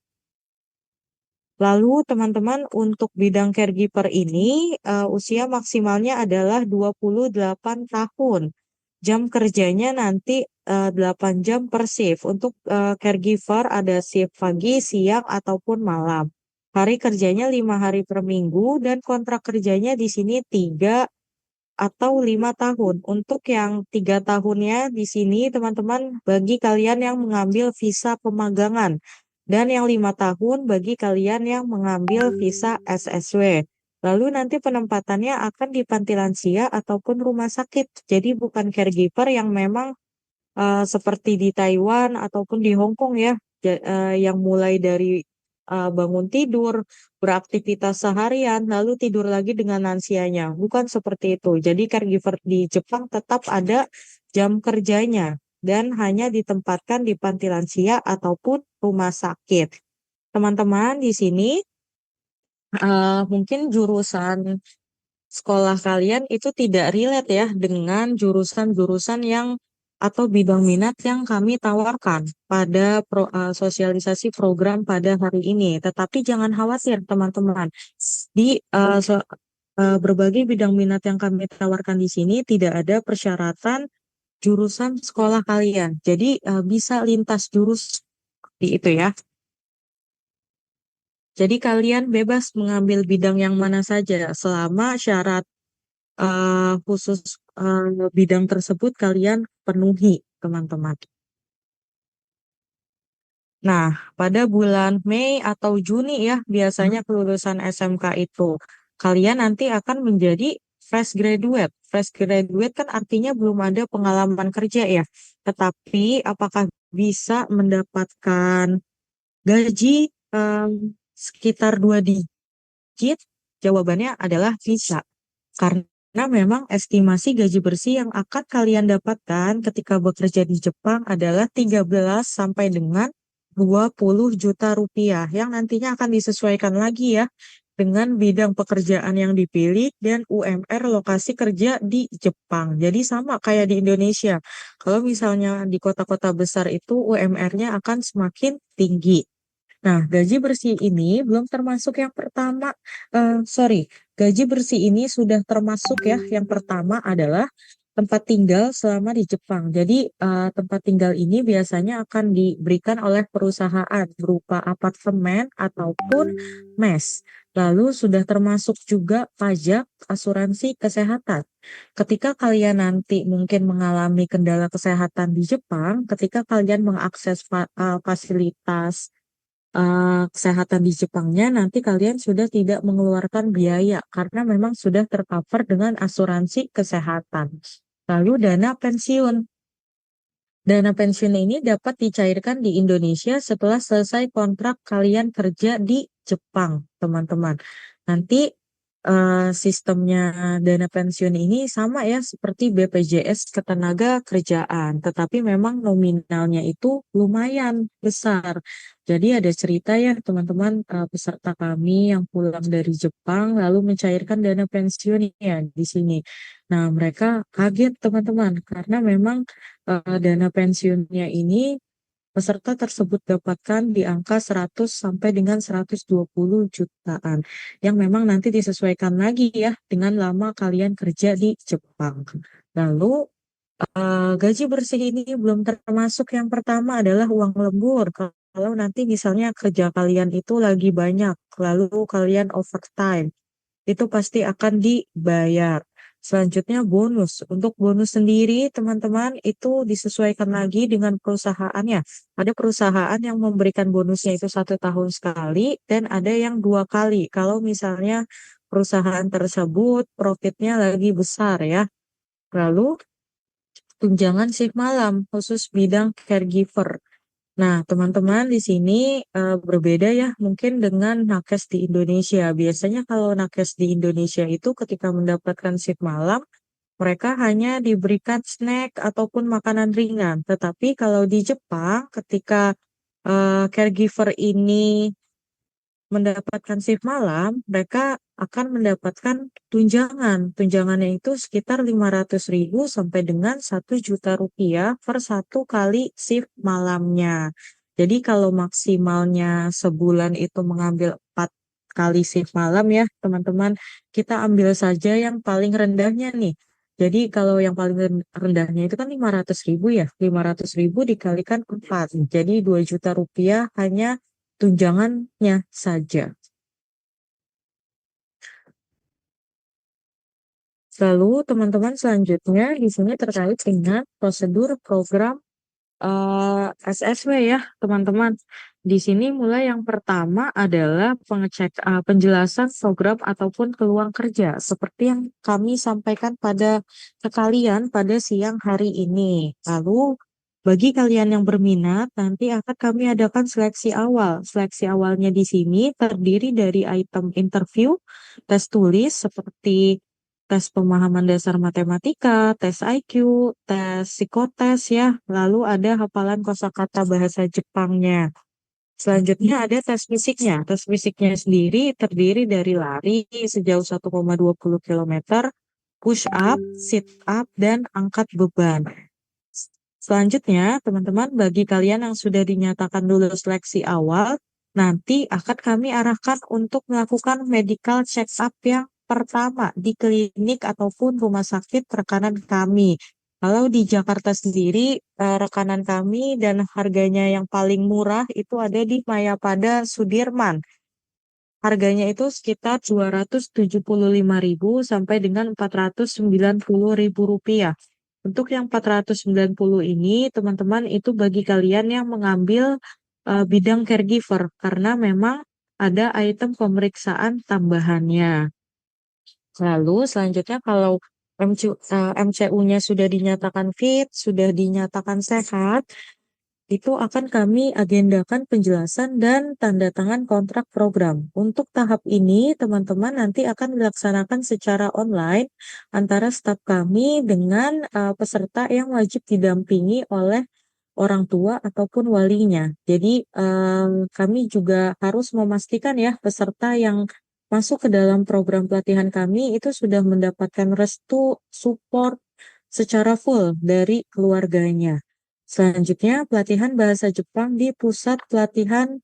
Lalu teman-teman untuk bidang caregiver ini usia maksimalnya adalah 28 tahun. Jam kerjanya nanti 8 jam per shift. Untuk caregiver ada shift pagi, siang, ataupun malam. Hari kerjanya 5 hari per minggu dan kontrak kerjanya di sini 3 atau 5 tahun. Untuk yang 3 tahunnya di sini teman-teman bagi kalian yang mengambil visa pemagangan. Dan yang 5 tahun bagi kalian yang mengambil visa SSW. Lalu nanti penempatannya akan di panti lansia ataupun rumah sakit. Jadi bukan caregiver yang memang seperti di Taiwan ataupun di Hong Kong ya, yang mulai dari bangun tidur, beraktivitas seharian, lalu tidur lagi dengan lansianya. Bukan seperti itu. Jadi caregiver di Jepang tetap ada jam kerjanya dan hanya ditempatkan di panti lansia ataupun rumah sakit. Teman-teman di sini mungkin jurusan sekolah kalian itu tidak relate ya dengan jurusan-jurusan yang atau bidang minat yang kami tawarkan pada sosialisasi program pada hari ini. Tetapi jangan khawatir teman-teman. Di berbagai bidang minat yang kami tawarkan di sini tidak ada persyaratan jurusan sekolah kalian. Jadi bisa lintas jurus di itu ya. Jadi kalian bebas mengambil bidang yang mana saja selama syarat khusus bidang tersebut kalian penuhi, teman-teman. Nah, pada bulan Mei atau Juni ya, biasanya kelulusan SMK itu, kalian nanti akan menjadi fresh graduate. Fresh graduate kan artinya belum ada pengalaman kerja ya. Tetapi apakah bisa mendapatkan gaji sekitar 2 digit? Jawabannya adalah bisa. Karena memang estimasi gaji bersih yang akan kalian dapatkan ketika bekerja di Jepang adalah 13 sampai dengan 20 juta rupiah yang nantinya akan disesuaikan lagi ya dengan bidang pekerjaan yang dipilih dan UMR lokasi kerja di Jepang. Jadi sama kayak di Indonesia. Kalau misalnya di kota-kota besar itu UMR-nya akan semakin tinggi. Nah, gaji bersih ini belum termasuk yang pertama. Sorry, gaji bersih ini sudah termasuk ya. Yang pertama adalah tempat tinggal selama di Jepang. Jadi, tempat tinggal ini biasanya akan diberikan oleh perusahaan berupa apartemen ataupun mes. Lalu sudah termasuk juga pajak asuransi kesehatan. Ketika kalian nanti mungkin mengalami kendala kesehatan di Jepang, ketika kalian mengakses fasilitas kesehatan di Jepangnya, nanti kalian sudah tidak mengeluarkan biaya karena memang sudah tercover dengan asuransi kesehatan. Lalu dana pensiun. Dana pensiun ini dapat dicairkan di Indonesia setelah selesai kontrak kalian kerja di Jepang, teman-teman. Nanti sistemnya dana pensiun ini sama ya seperti BPJS Ketenaga Kerjaan, tetapi memang nominalnya itu lumayan besar. Jadi ada cerita ya teman-teman, peserta kami yang pulang dari Jepang lalu mencairkan dana pensiun ya di sini. Nah, mereka kaget teman-teman karena memang dana pensiunnya ini peserta tersebut dapatkan di angka 100 sampai dengan 120 jutaan yang memang nanti disesuaikan lagi ya dengan lama kalian kerja di Jepang. Lalu gaji bersih ini belum termasuk yang pertama adalah uang lembur. Kalau nanti misalnya kerja kalian itu lagi banyak, lalu kalian overtime itu pasti akan dibayar. Selanjutnya bonus. Untuk bonus sendiri, teman-teman, itu disesuaikan lagi dengan perusahaannya. Ada perusahaan yang memberikan bonusnya itu 1 tahun sekali, dan ada yang 2 kali. Kalau misalnya perusahaan tersebut profitnya lagi besar ya. Lalu tunjangan shift malam khusus bidang caregiver. Nah, teman-teman di sini berbeda ya mungkin dengan nakes di Indonesia. Biasanya kalau nakes di Indonesia itu ketika mendapatkan shift malam, mereka hanya diberikan snack ataupun makanan ringan. Tetapi kalau di Jepang, ketika caregiver ini mendapatkan shift malam, mereka akan mendapatkan tunjangan. Tunjangannya itu sekitar 500.000 sampai dengan 1 juta rupiah per 1 kali shift malamnya. Jadi kalau maksimalnya sebulan itu mengambil 4 kali shift malam ya, teman-teman, kita ambil saja yang paling rendahnya nih. Jadi kalau yang paling rendahnya itu kan 500.000 ya, 500.000 dikalikan 4. Jadi 2 juta rupiah hanya tunjangannya saja. Lalu teman-teman selanjutnya di sini terkait dengan prosedur program SSW ya teman-teman. Di sini mulai yang pertama adalah penjelasan program ataupun peluang kerja seperti yang kami sampaikan pada kalian pada siang hari ini. Lalu bagi kalian yang berminat nanti akan kami adakan seleksi awal. Seleksi awalnya di sini terdiri dari item interview, tes tulis seperti tes pemahaman dasar matematika, tes IQ, tes psikotes ya, lalu ada hafalan kosakata bahasa Jepangnya. Selanjutnya ada tes fisiknya. Tes fisiknya sendiri terdiri dari lari sejauh 1,20 kilometer, push up, sit up, dan angkat beban. Selanjutnya, teman-teman, bagi kalian yang sudah dinyatakan lulus seleksi awal, nanti akan kami arahkan untuk melakukan medical check up yang pertama di klinik ataupun rumah sakit rekanan kami. Kalau di Jakarta sendiri, rekanan kami dan harganya yang paling murah itu ada di Mayapada Sudirman. Harganya itu sekitar 275.000 sampai dengan 490.000 rupiah. Untuk yang 490 ini, teman-teman, itu bagi kalian yang mengambil bidang caregiver, karena memang ada item pemeriksaan tambahannya. Lalu selanjutnya kalau MCU-nya sudah dinyatakan fit, sudah dinyatakan sehat, itu akan kami agendakan penjelasan dan tanda tangan kontrak program. Untuk tahap ini, teman-teman nanti akan dilaksanakan secara online antara staf kami dengan peserta yang wajib didampingi oleh orang tua ataupun walinya. Jadi kami juga harus memastikan ya peserta yang masuk ke dalam program pelatihan kami itu sudah mendapatkan restu support secara full dari keluarganya. Selanjutnya, pelatihan bahasa Jepang di Pusat Pelatihan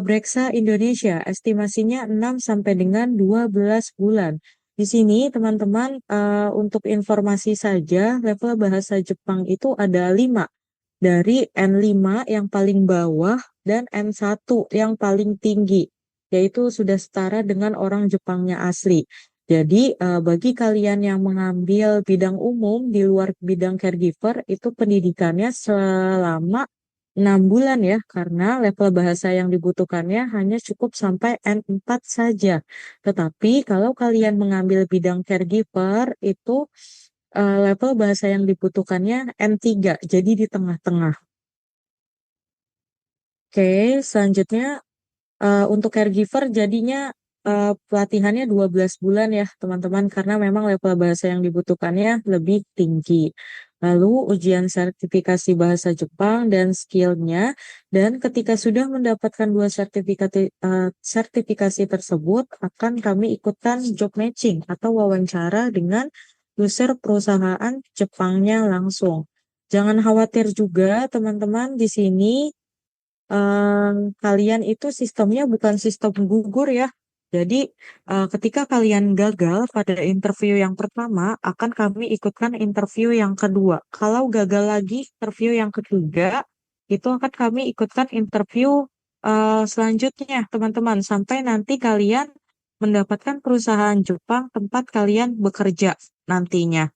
Breksa Indonesia, estimasinya 6 sampai dengan 12 bulan. Di sini, teman-teman, untuk informasi saja, level bahasa Jepang itu ada 5. Dari N5 yang paling bawah dan N1 yang paling tinggi, yaitu sudah setara dengan orang Jepangnya asli. Jadi, bagi kalian yang mengambil bidang umum di luar bidang caregiver, itu pendidikannya selama 6 bulan ya, karena level bahasa yang dibutuhkannya hanya cukup sampai N4 saja. Tetapi kalau kalian mengambil bidang caregiver, itu level bahasa yang dibutuhkannya N3, jadi di tengah-tengah. Oke, selanjutnya untuk caregiver jadinya pelatihannya 12 bulan ya teman-teman karena memang level bahasa yang dibutuhkannya lebih tinggi. Lalu ujian sertifikasi bahasa Jepang dan skillnya dan ketika sudah mendapatkan dua sertifikasi tersebut akan kami ikutkan job matching atau wawancara dengan user perusahaan Jepangnya langsung. Jangan khawatir juga teman-teman di sini kalian itu sistemnya bukan sistem gugur ya. Jadi ketika kalian gagal pada interview yang pertama, akan kami ikutkan interview yang kedua. Kalau gagal lagi interview yang ketiga, itu akan kami ikutkan interview selanjutnya, teman-teman, sampai nanti kalian mendapatkan perusahaan Jepang tempat kalian bekerja nantinya.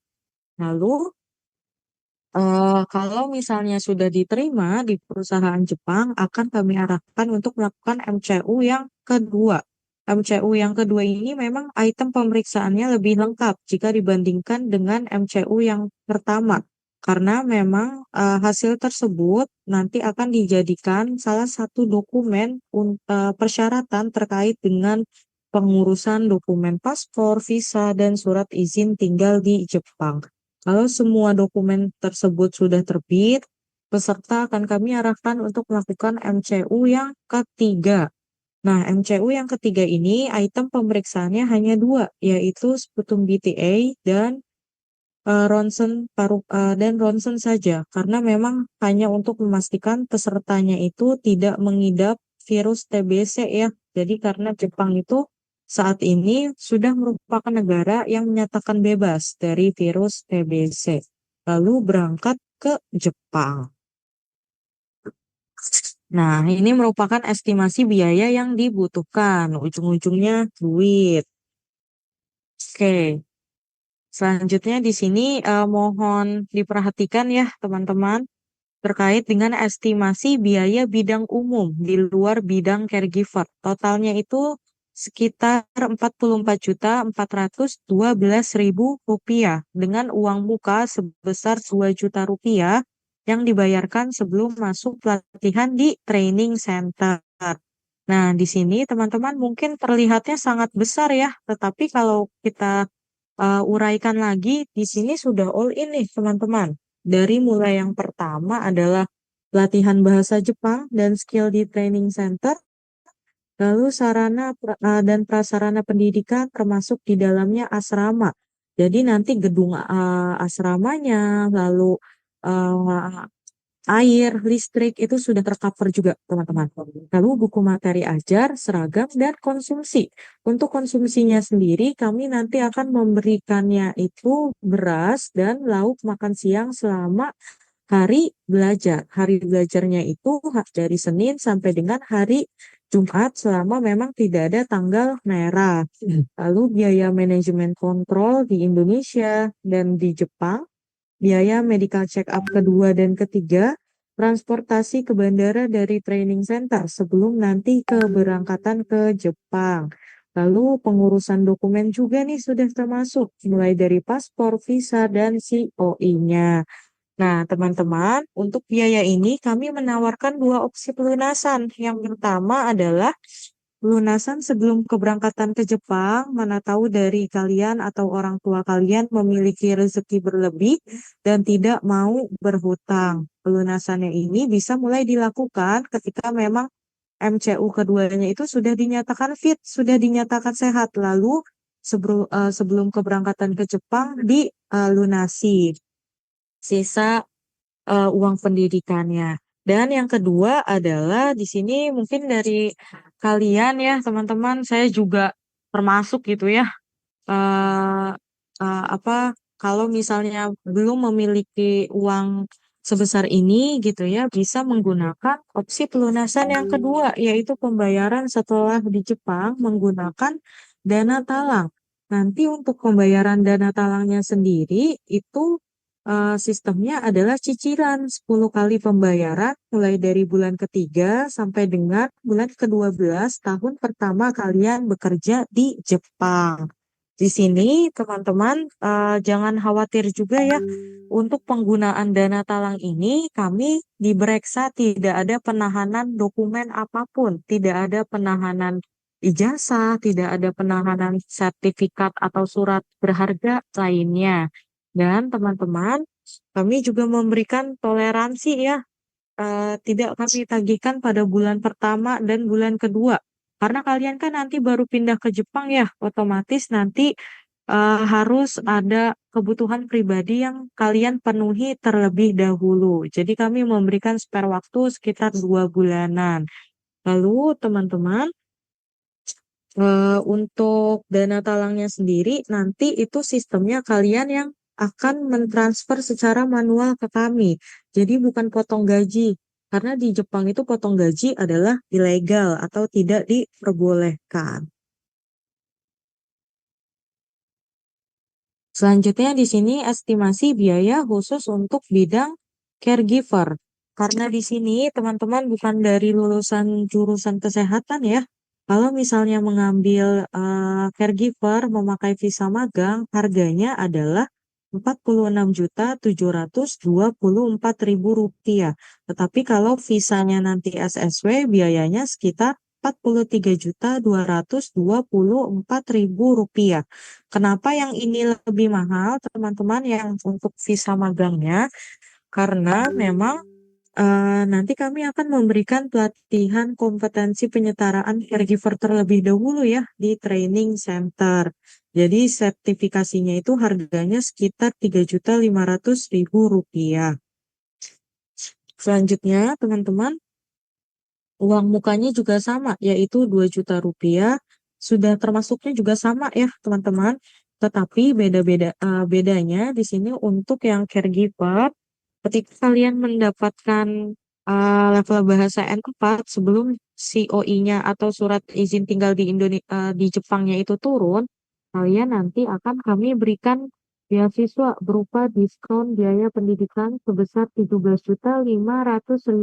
Lalu kalau misalnya sudah diterima di perusahaan Jepang, akan kami arahkan untuk melakukan MCU yang kedua. MCU yang kedua ini memang item pemeriksaannya lebih lengkap jika dibandingkan dengan MCU yang pertama. Karena memang hasil tersebut nanti akan dijadikan salah satu dokumen persyaratan terkait dengan pengurusan dokumen paspor, visa, dan surat izin tinggal di Jepang. Kalau semua dokumen tersebut sudah terbit, peserta akan kami arahkan untuk melakukan MCU yang ketiga. Nah, MCU yang ketiga ini item pemeriksaannya hanya dua, yaitu sputum BTA dan ronsen saja, karena memang hanya untuk memastikan pesertanya itu tidak mengidap virus TBC ya. Jadi karena Jepang itu saat ini sudah merupakan negara yang menyatakan bebas dari virus TBC. Lalu berangkat ke Jepang. Nah, ini merupakan estimasi biaya yang dibutuhkan. Ujung-ujungnya duit. Oke. Selanjutnya di sini mohon diperhatikan ya teman-teman terkait dengan estimasi biaya bidang umum di luar bidang caregiver. Totalnya itu sekitar 44.412.000 rupiah dengan uang muka sebesar 2 juta rupiah yang dibayarkan sebelum masuk pelatihan di training center. Nah, di sini teman-teman mungkin terlihatnya sangat besar ya, tetapi kalau kita uraikan lagi, di sini sudah all in nih teman-teman. Dari mulai yang pertama adalah latihan bahasa Jepang dan skill di training center, lalu dan prasarana pendidikan termasuk di dalamnya asrama. Jadi nanti gedung asramanya, lalu uh, air, listrik itu sudah tercover juga, teman-teman. Lalu buku materi ajar, seragam, dan konsumsi. Untuk konsumsinya sendiri, kami nanti akan memberikannya itu beras dan lauk makan siang selama hari belajar. Hari belajarnya itu dari Senin sampai dengan hari Jumat selama memang tidak ada tanggal merah. Lalu biaya manajemen kontrol di Indonesia dan di Jepang, biaya medical check up kedua dan ketiga, transportasi ke bandara dari training center sebelum nanti keberangkatan ke Jepang. Lalu pengurusan dokumen juga nih sudah termasuk, mulai dari paspor, visa, dan COI-nya. Nah, teman-teman, untuk biaya ini kami menawarkan dua opsi pelunasan. Yang pertama adalah lunasan sebelum keberangkatan ke Jepang, mana tahu dari kalian atau orang tua kalian memiliki rezeki berlebih dan tidak mau berhutang. Pelunasannya ini bisa mulai dilakukan ketika memang MCU keduanya itu sudah dinyatakan fit, sudah dinyatakan sehat. Lalu sebelum keberangkatan ke Jepang dilunasi sisa uang pendidikannya. Dan yang kedua adalah di sini mungkin dari kalian ya teman-teman, saya juga termasuk gitu ya. eh Apa kalau misalnya belum memiliki uang sebesar ini gitu ya, bisa menggunakan opsi pelunasan yang kedua, yaitu pembayaran setelah di Jepang menggunakan dana talang. Nanti untuk pembayaran dana talangnya sendiri itu sistemnya adalah cicilan 10 kali pembayaran mulai dari bulan ketiga sampai dengan bulan ke-12 tahun pertama kalian bekerja di Jepang. Di sini, teman-teman, jangan khawatir juga ya. Untuk penggunaan dana talang ini, kami di Breksa tidak ada penahanan dokumen apapun, tidak ada penahanan ijazah, tidak ada penahanan sertifikat atau surat berharga lainnya. Dan teman-teman, kami juga memberikan toleransi ya, tidak kami tagihkan pada bulan pertama dan bulan kedua. Karena kalian kan nanti baru pindah ke Jepang ya, otomatis nanti harus ada kebutuhan pribadi yang kalian penuhi terlebih dahulu. Jadi kami memberikan spare waktu sekitar 2 bulanan. Lalu teman-teman, untuk dana talangnya sendiri, nanti itu sistemnya kalian yang akan mentransfer secara manual ke kami. Jadi bukan potong gaji. Karena di Jepang itu potong gaji adalah ilegal atau tidak diperbolehkan. Selanjutnya di sini estimasi biaya khusus untuk bidang caregiver. Karena di sini teman-teman bukan dari lulusan jurusan kesehatan ya. Kalau misalnya mengambil caregiver memakai visa magang, harganya adalah 46.724.000 rupiah. Tetapi kalau visanya nanti SSW, biayanya sekitar 43.224.000 rupiah. Kenapa yang ini lebih mahal, teman-teman, yang untuk visa magangnya? Karena memang nanti kami akan memberikan pelatihan kompetensi penyetaraan caregiver terlebih dahulu ya di training center. Jadi sertifikasinya itu harganya sekitar 3.500.000 rupiah. Selanjutnya, teman-teman, uang mukanya juga sama, yaitu 2 juta rupiah. Sudah termasuknya juga sama ya, teman-teman. Tetapi bedanya di sini untuk yang caregiver, ketika kalian mendapatkan level bahasa N4 sebelum COI-nya atau surat izin tinggal di di Jepangnya itu turun, kalian nanti akan kami berikan beasiswa berupa diskon biaya pendidikan sebesar 17.500.000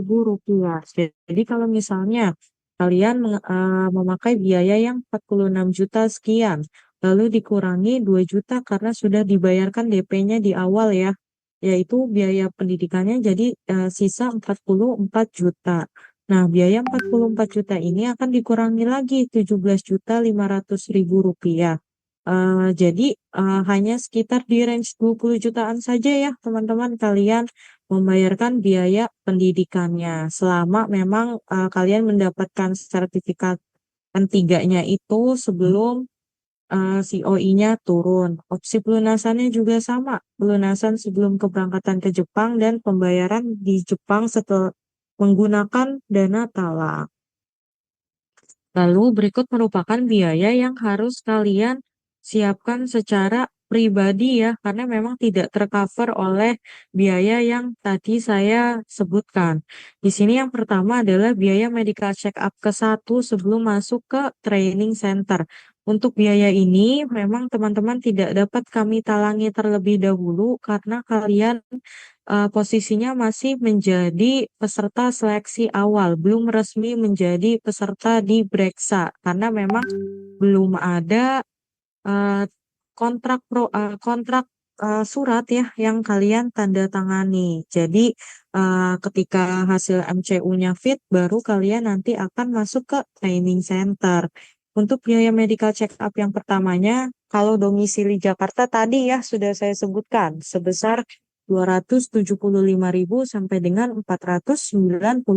rupiah. Jadi kalau misalnya kalian memakai biaya yang 46 juta sekian, lalu dikurangi 2 juta karena sudah dibayarkan DP-nya di awal ya, yaitu biaya pendidikannya jadi sisa 44 juta. Nah, biaya 44 juta ini akan dikurangi lagi 17.500.000 rupiah. Jadi hanya sekitar di range 20 jutaan saja ya teman-teman kalian membayarkan biaya pendidikannya selama memang kalian mendapatkan sertifikat N3-nya itu sebelum COI-nya turun. Opsi pelunasannya juga sama, pelunasan sebelum keberangkatan ke Jepang dan pembayaran di Jepang setelah menggunakan dana talang. Lalu berikut merupakan biaya yang harus kalian siapkan secara pribadi ya, karena memang tidak tercover oleh biaya yang tadi saya sebutkan. Di sini yang pertama adalah biaya medical check up ke 1 sebelum masuk ke training center. Untuk biaya ini memang teman-teman tidak dapat kami talangi terlebih dahulu karena kalian posisinya masih menjadi peserta seleksi awal, belum resmi menjadi peserta di Breksa karena memang belum ada eh, kontrak surat ya yang kalian tanda tangani. Jadi ketika hasil MCU-nya fit, baru kalian nanti akan masuk ke training center. Untuk biaya medical check up yang pertamanya, kalau domisili Jakarta tadi ya sudah saya sebutkan sebesar 275.000 sampai dengan 490.000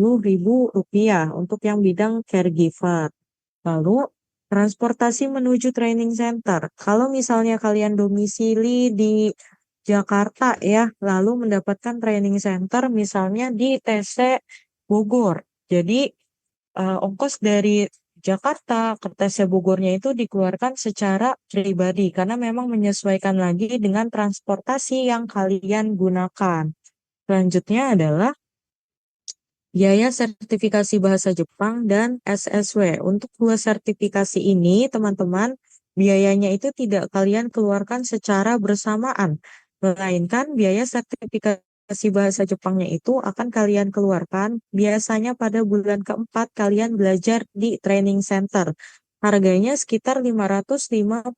rupiah untuk yang bidang caregiver. Lalu transportasi menuju training center. Kalau misalnya kalian domisili di Jakarta ya, lalu mendapatkan training center misalnya di TC Bogor. Jadi ongkos dari Jakarta ke TC Bogornya itu dikeluarkan secara pribadi karena memang menyesuaikan lagi dengan transportasi yang kalian gunakan. Selanjutnya adalah biaya sertifikasi bahasa Jepang dan SSW. Untuk dua sertifikasi ini, teman-teman, biayanya itu tidak kalian keluarkan secara bersamaan, melainkan biaya sertifikasi bahasa Jepangnya itu akan kalian keluarkan biasanya pada bulan keempat kalian belajar di training center. Harganya sekitar 550.000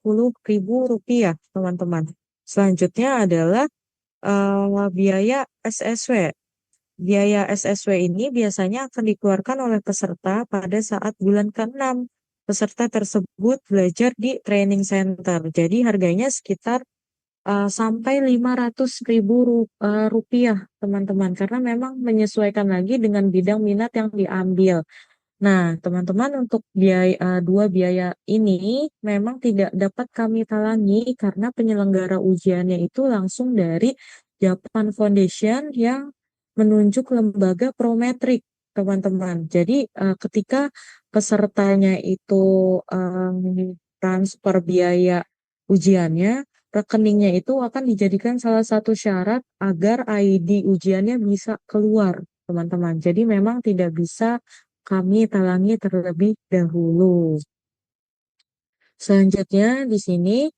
rupiah, teman-teman. Selanjutnya adalah biaya SSW. Biaya SSW ini biasanya akan dikeluarkan oleh peserta pada saat bulan ke-6. Peserta tersebut belajar di training center. Jadi harganya sekitar sampai 500.000 rupiah, teman-teman. Karena memang menyesuaikan lagi dengan bidang minat yang diambil. Nah, teman-teman, untuk dua biaya ini memang tidak dapat kami talangi karena penyelenggara ujiannya itu langsung dari Japan Foundation yang menunjuk lembaga prometrik, teman-teman. Jadi, ketika pesertanya itu transfer biaya ujiannya, rekeningnya itu akan dijadikan salah satu syarat agar ID ujiannya bisa keluar, teman-teman. Jadi, memang tidak bisa kami talangi terlebih dahulu. Selanjutnya di sini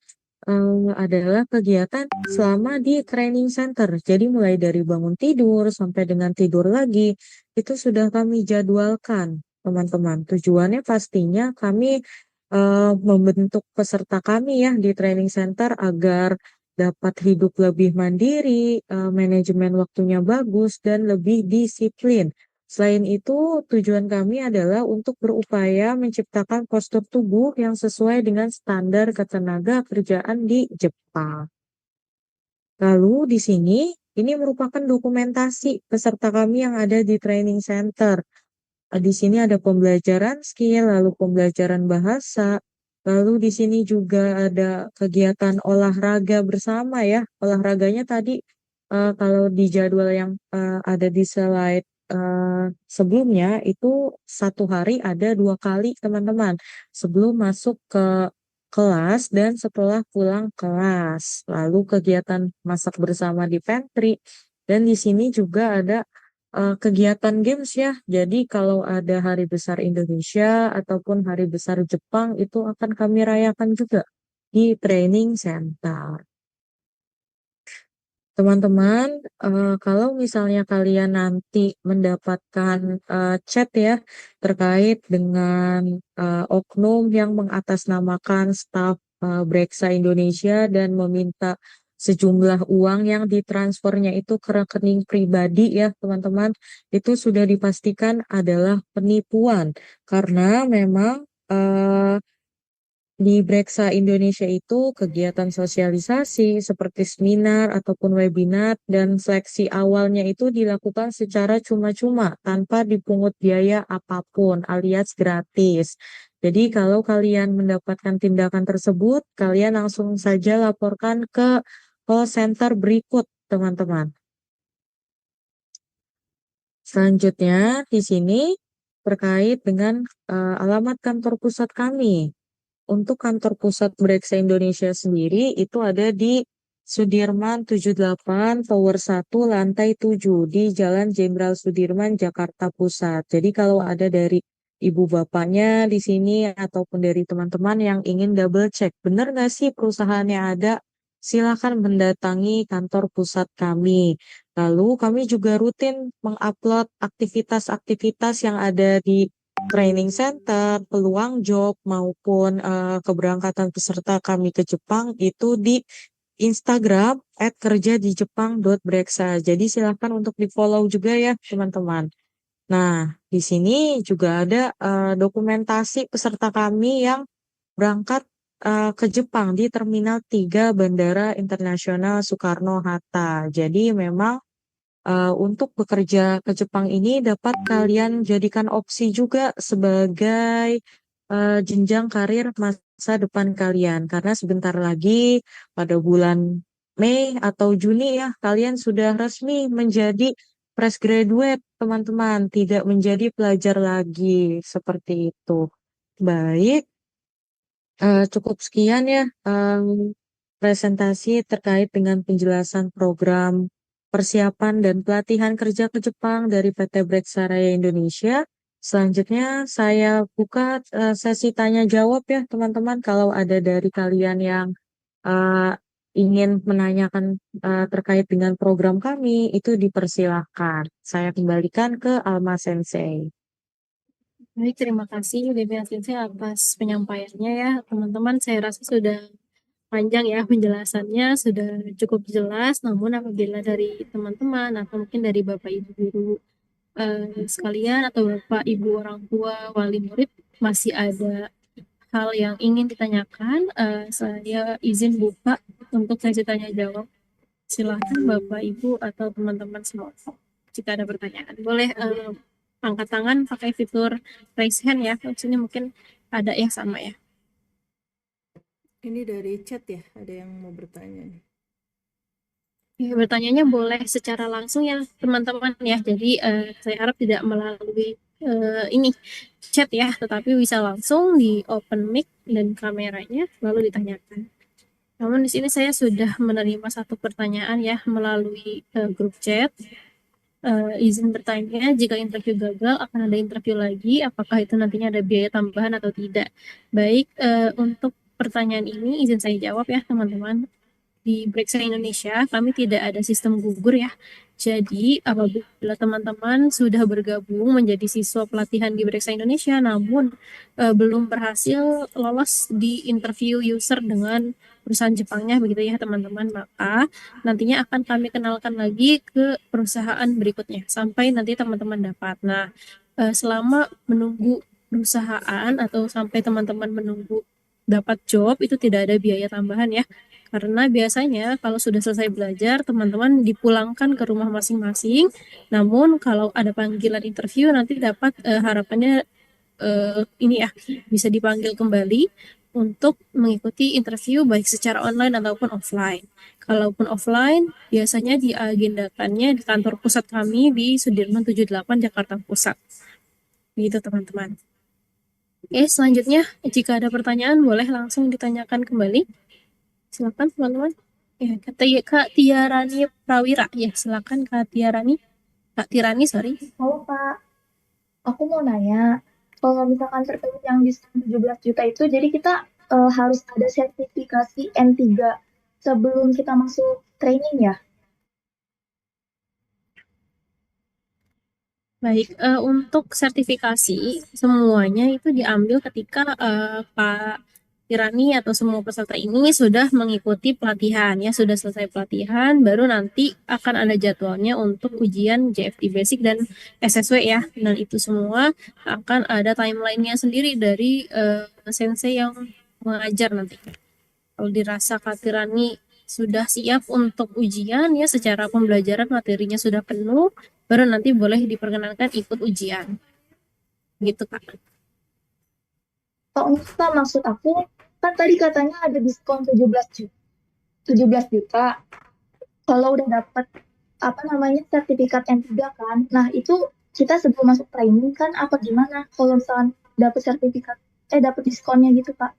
adalah kegiatan selama di training center. Jadi mulai dari bangun tidur sampai dengan tidur lagi, itu sudah kami jadwalkan, teman-teman. Tujuannya pastinya kami membentuk peserta kami ya di training center agar dapat hidup lebih mandiri, manajemen waktunya bagus, dan lebih disiplin. Selain itu, tujuan kami adalah untuk berupaya menciptakan postur tubuh yang sesuai dengan standar ketenaga kerjaan di Jepang. Lalu di sini, ini merupakan dokumentasi peserta kami yang ada di training center. Di sini ada pembelajaran skill, lalu pembelajaran bahasa, lalu di sini juga ada kegiatan olahraga bersama ya. Olahraganya tadi kalau di jadwal yang ada di slide sebelumnya itu satu hari ada 2 kali, teman-teman, sebelum masuk ke kelas dan setelah pulang kelas. Lalu kegiatan masak bersama di pantry, dan di sini juga ada kegiatan games ya. Jadi kalau ada Hari Besar Indonesia ataupun Hari Besar Jepang itu akan kami rayakan juga di training center. Teman-teman, kalau misalnya kalian nanti mendapatkan chat ya terkait dengan oknum yang mengatasnamakan staf Breksa Indonesia dan meminta sejumlah uang yang ditransfernya itu ke rekening pribadi ya teman-teman, itu sudah dipastikan adalah penipuan karena memang di Breksa Indonesia itu kegiatan sosialisasi seperti seminar ataupun webinar dan seleksi awalnya itu dilakukan secara cuma-cuma tanpa dipungut biaya apapun alias gratis. Jadi kalau kalian mendapatkan tindakan tersebut, kalian langsung saja laporkan ke call center berikut, teman-teman. Selanjutnya di sini terkait dengan alamat kantor pusat kami. Untuk kantor pusat Breksa Indonesia sendiri itu ada di Sudirman 78 Tower 1 lantai 7 di Jalan Jenderal Sudirman Jakarta Pusat. Jadi kalau ada dari ibu bapaknya di sini ataupun dari teman-teman yang ingin double check, benar nggak sih perusahaannya ada? Silakan mendatangi kantor pusat kami. Lalu kami juga rutin mengupload aktivitas-aktivitas yang ada di training center, peluang job maupun keberangkatan peserta kami ke Jepang itu di Instagram @kerjadijepang.breksa. Jadi silahkan untuk di-follow juga ya teman-teman. Nah, di sini juga ada dokumentasi peserta kami yang berangkat ke Jepang di Terminal 3 Bandara Internasional Soekarno-Hatta. Jadi memang untuk bekerja ke Jepang ini dapat kalian jadikan opsi juga sebagai jenjang karir masa depan kalian. Karena sebentar lagi pada bulan Mei atau Juni ya, kalian sudah resmi menjadi fresh graduate, teman-teman. Tidak menjadi pelajar lagi, seperti itu. Baik, cukup sekian ya presentasi terkait dengan penjelasan program persiapan dan pelatihan kerja ke Jepang dari PT Breksaraya Indonesia. Selanjutnya saya buka sesi tanya jawab ya teman-teman. Kalau ada dari kalian yang eh, ingin menanyakan terkait dengan program kami, itu dipersilahkan. Saya kembalikan ke Alma Sensei. Baik, terima kasih Devi Asinsi atas penyampaiannya ya. Teman-teman, saya rasa sudah panjang ya penjelasannya, sudah cukup jelas. Namun apabila dari teman-teman atau mungkin dari Bapak Ibu guru sekalian atau Bapak Ibu orang tua wali murid masih ada hal yang ingin ditanyakan, saya izin buka untuk sesi tanya jawab. Silahkan Bapak Ibu atau teman-teman semua jika ada pertanyaan. Boleh angkat tangan pakai fitur raise hand ya. Sini mungkin ada yang sama ya. Ini dari chat ya, ada yang mau bertanya nih. Ya, bertanyanya boleh secara langsung ya teman-teman ya. Jadi saya harap tidak melalui ini chat ya, tetapi bisa langsung di open mic dan kameranya lalu ditanyakan. Namun di sini saya sudah menerima satu pertanyaan ya melalui grup chat. Izin bertanya, jika interview gagal akan ada interview lagi, apakah itu nantinya ada biaya tambahan atau tidak? Baik, untuk pertanyaan ini izin saya jawab ya teman-teman. Di Brexa Indonesia, kami tidak ada sistem gugur ya. Jadi, apabila teman-teman sudah bergabung menjadi siswa pelatihan di Brexa Indonesia, namun belum berhasil lolos di interview user dengan perusahaan Jepangnya, begitu ya teman-teman, maka nantinya akan kami kenalkan lagi ke perusahaan berikutnya, sampai nanti teman-teman dapat. Nah, selama menunggu perusahaan atau sampai teman-teman menunggu dapat job, itu tidak ada biaya tambahan ya. Karena biasanya kalau sudah selesai belajar, teman-teman dipulangkan ke rumah masing-masing. Namun kalau ada panggilan interview, nanti dapat harapannya ini ya, bisa dipanggil kembali untuk mengikuti interview baik secara online ataupun offline. Kalaupun offline, biasanya diagendakannya di kantor pusat kami di Sudirman 78 Jakarta Pusat. Begitu teman-teman. Oke, selanjutnya jika ada pertanyaan boleh langsung ditanyakan kembali. Silakan teman-teman. Ya, Kak Tiarani Prawira. Ya, silakan Kak Tiarani. Kak Tirani, sorry. Halo Pak, aku mau nanya, kalau misalkan terkait yang diskon 17 juta itu, jadi kita harus ada sertifikasi N3 sebelum kita masuk training ya? Baik, untuk sertifikasi semuanya itu diambil ketika Pak Tirani atau semua peserta ini sudah mengikuti pelatihan ya, sudah selesai pelatihan, baru nanti akan ada jadwalnya untuk ujian JFT Basic dan SSW ya. Dan itu semua akan ada timelinenya sendiri dari sensei yang mengajar nanti. Kalau dirasa Kak Tirani sudah siap untuk ujian ya, secara pembelajaran materinya sudah penuh, baru nanti boleh diperkenankan ikut ujian. Gitu Kak. Oh enggak, maksud aku, kan tadi katanya ada diskon 17 juta. Kalau udah dapat, apa namanya, sertifikat N3 kan, nah itu kita sebelum masuk training kan apa gimana kalau misalkan dapat sertifikat, dapat diskonnya gitu Pak,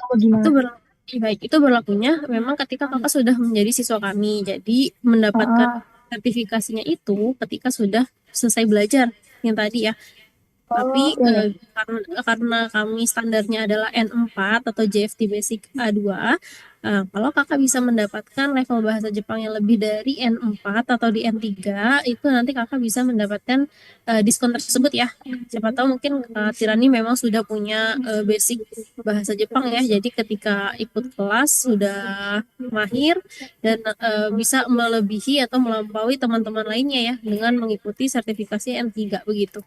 apa Itu gimana? baik, itu berlakunya memang ketika kakak sudah menjadi siswa kami. Jadi mendapatkan Ah, sertifikasinya itu ketika sudah selesai belajar yang tadi ya. Tapi Oh, ya. karena kami standarnya adalah N4 atau JFT Basic A2, kalau kakak bisa mendapatkan level bahasa Jepang yang lebih dari N4 atau di N3, itu nanti kakak bisa mendapatkan diskon tersebut ya. Siapa tahu mungkin Tirani memang sudah punya basic bahasa Jepang ya, jadi ketika ikut kelas sudah mahir dan bisa melebihi atau melampaui teman-teman lainnya ya dengan mengikuti sertifikasi N3 begitu.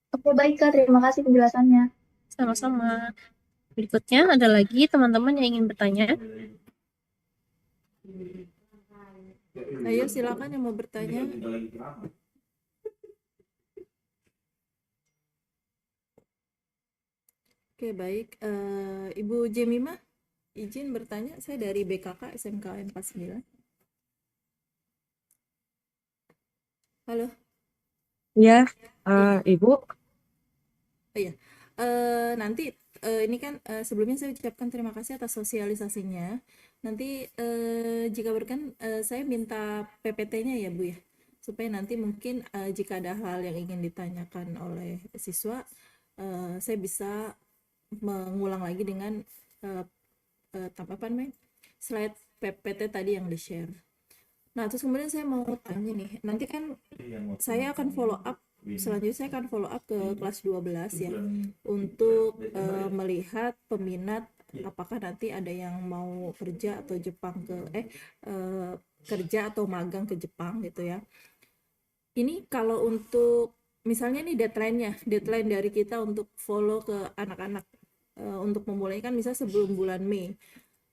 Oke, baik Kak. Terima kasih penjelasannya. Sama-sama. Berikutnya ada lagi teman-teman yang ingin bertanya. Ayo silakan yang mau bertanya. Oke, baik. Ibu Jemima, izin bertanya. Saya dari BKK SMKN 49. Halo. Ya, Iya. Ibu. Iya. Nanti ini kan sebelumnya saya ucapkan terima kasih atas sosialisasinya. Nanti jika berkenan saya minta PPT-nya ya Bu ya, supaya nanti mungkin jika ada hal yang ingin ditanyakan oleh siswa, saya bisa mengulang lagi dengan apa namanya, slide PPT tadi yang di-share. Nah, terus kemudian saya mau tanya nih, nanti kan saya akan follow up, selanjutnya saya akan follow up ke kelas 12 ya, untuk melihat peminat apakah nanti ada yang mau kerja atau kerja atau magang ke Jepang gitu ya. Ini kalau untuk misalnya nih deadline dari kita untuk follow ke anak-anak untuk memulai kan bisa sebelum bulan Mei.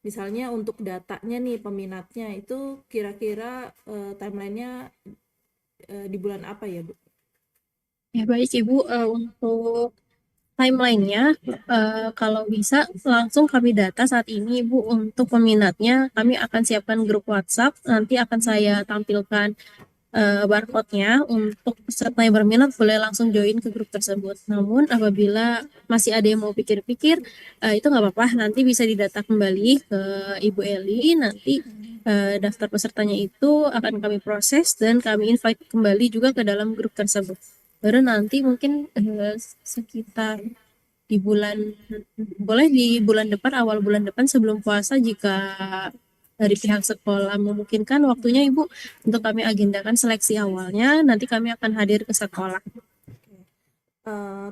Misalnya untuk datanya nih peminatnya itu kira-kira timelinenya di bulan apa ya Bu? Ya baik Ibu, untuk timelinenya kalau bisa langsung kami data saat ini Ibu. Untuk peminatnya kami akan siapkan grup WhatsApp, nanti akan saya tampilkan barcode-nya. Untuk peserta yang berminat boleh langsung join ke grup tersebut. Namun apabila masih ada yang mau pikir-pikir, itu nggak apa-apa, nanti bisa didata kembali ke Ibu Eli. Nanti daftar pesertanya itu akan kami proses dan kami invite kembali juga ke dalam grup tersebut. Baru nanti mungkin sekitar di bulan depan, awal bulan depan sebelum puasa, jika dari pihak sekolah memungkinkan waktunya Ibu, untuk kami agendakan seleksi awalnya, nanti kami akan hadir ke sekolah.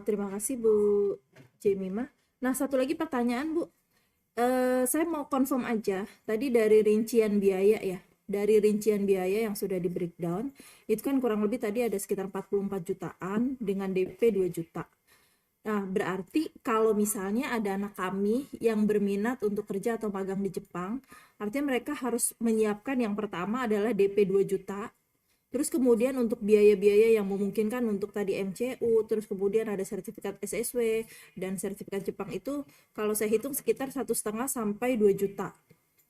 Terima kasih Bu Jemima. Nah, satu lagi pertanyaan Bu. Saya mau confirm aja, tadi dari rincian biaya ya, dari rincian biaya yang sudah di breakdown, itu kan kurang lebih tadi ada sekitar 44 jutaan dengan DP 2 juta. Nah, berarti kalau misalnya ada anak kami yang berminat untuk kerja atau magang di Jepang, artinya mereka harus menyiapkan yang pertama adalah DP 2 juta, terus kemudian untuk biaya-biaya yang memungkinkan untuk tadi MCU, terus kemudian ada sertifikat SSW dan sertifikat Jepang itu kalau saya hitung sekitar 1,5 sampai 2 juta.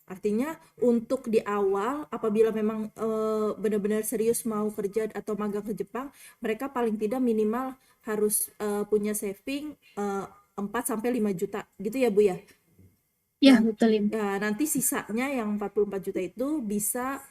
Artinya untuk di awal apabila memang benar-benar serius mau kerja atau magang ke Jepang, mereka paling tidak minimal harus punya saving 4 sampai 5 juta gitu ya Bu ya. Ya, betul Ibu. Ya, nanti sisanya yang 44 juta itu bisa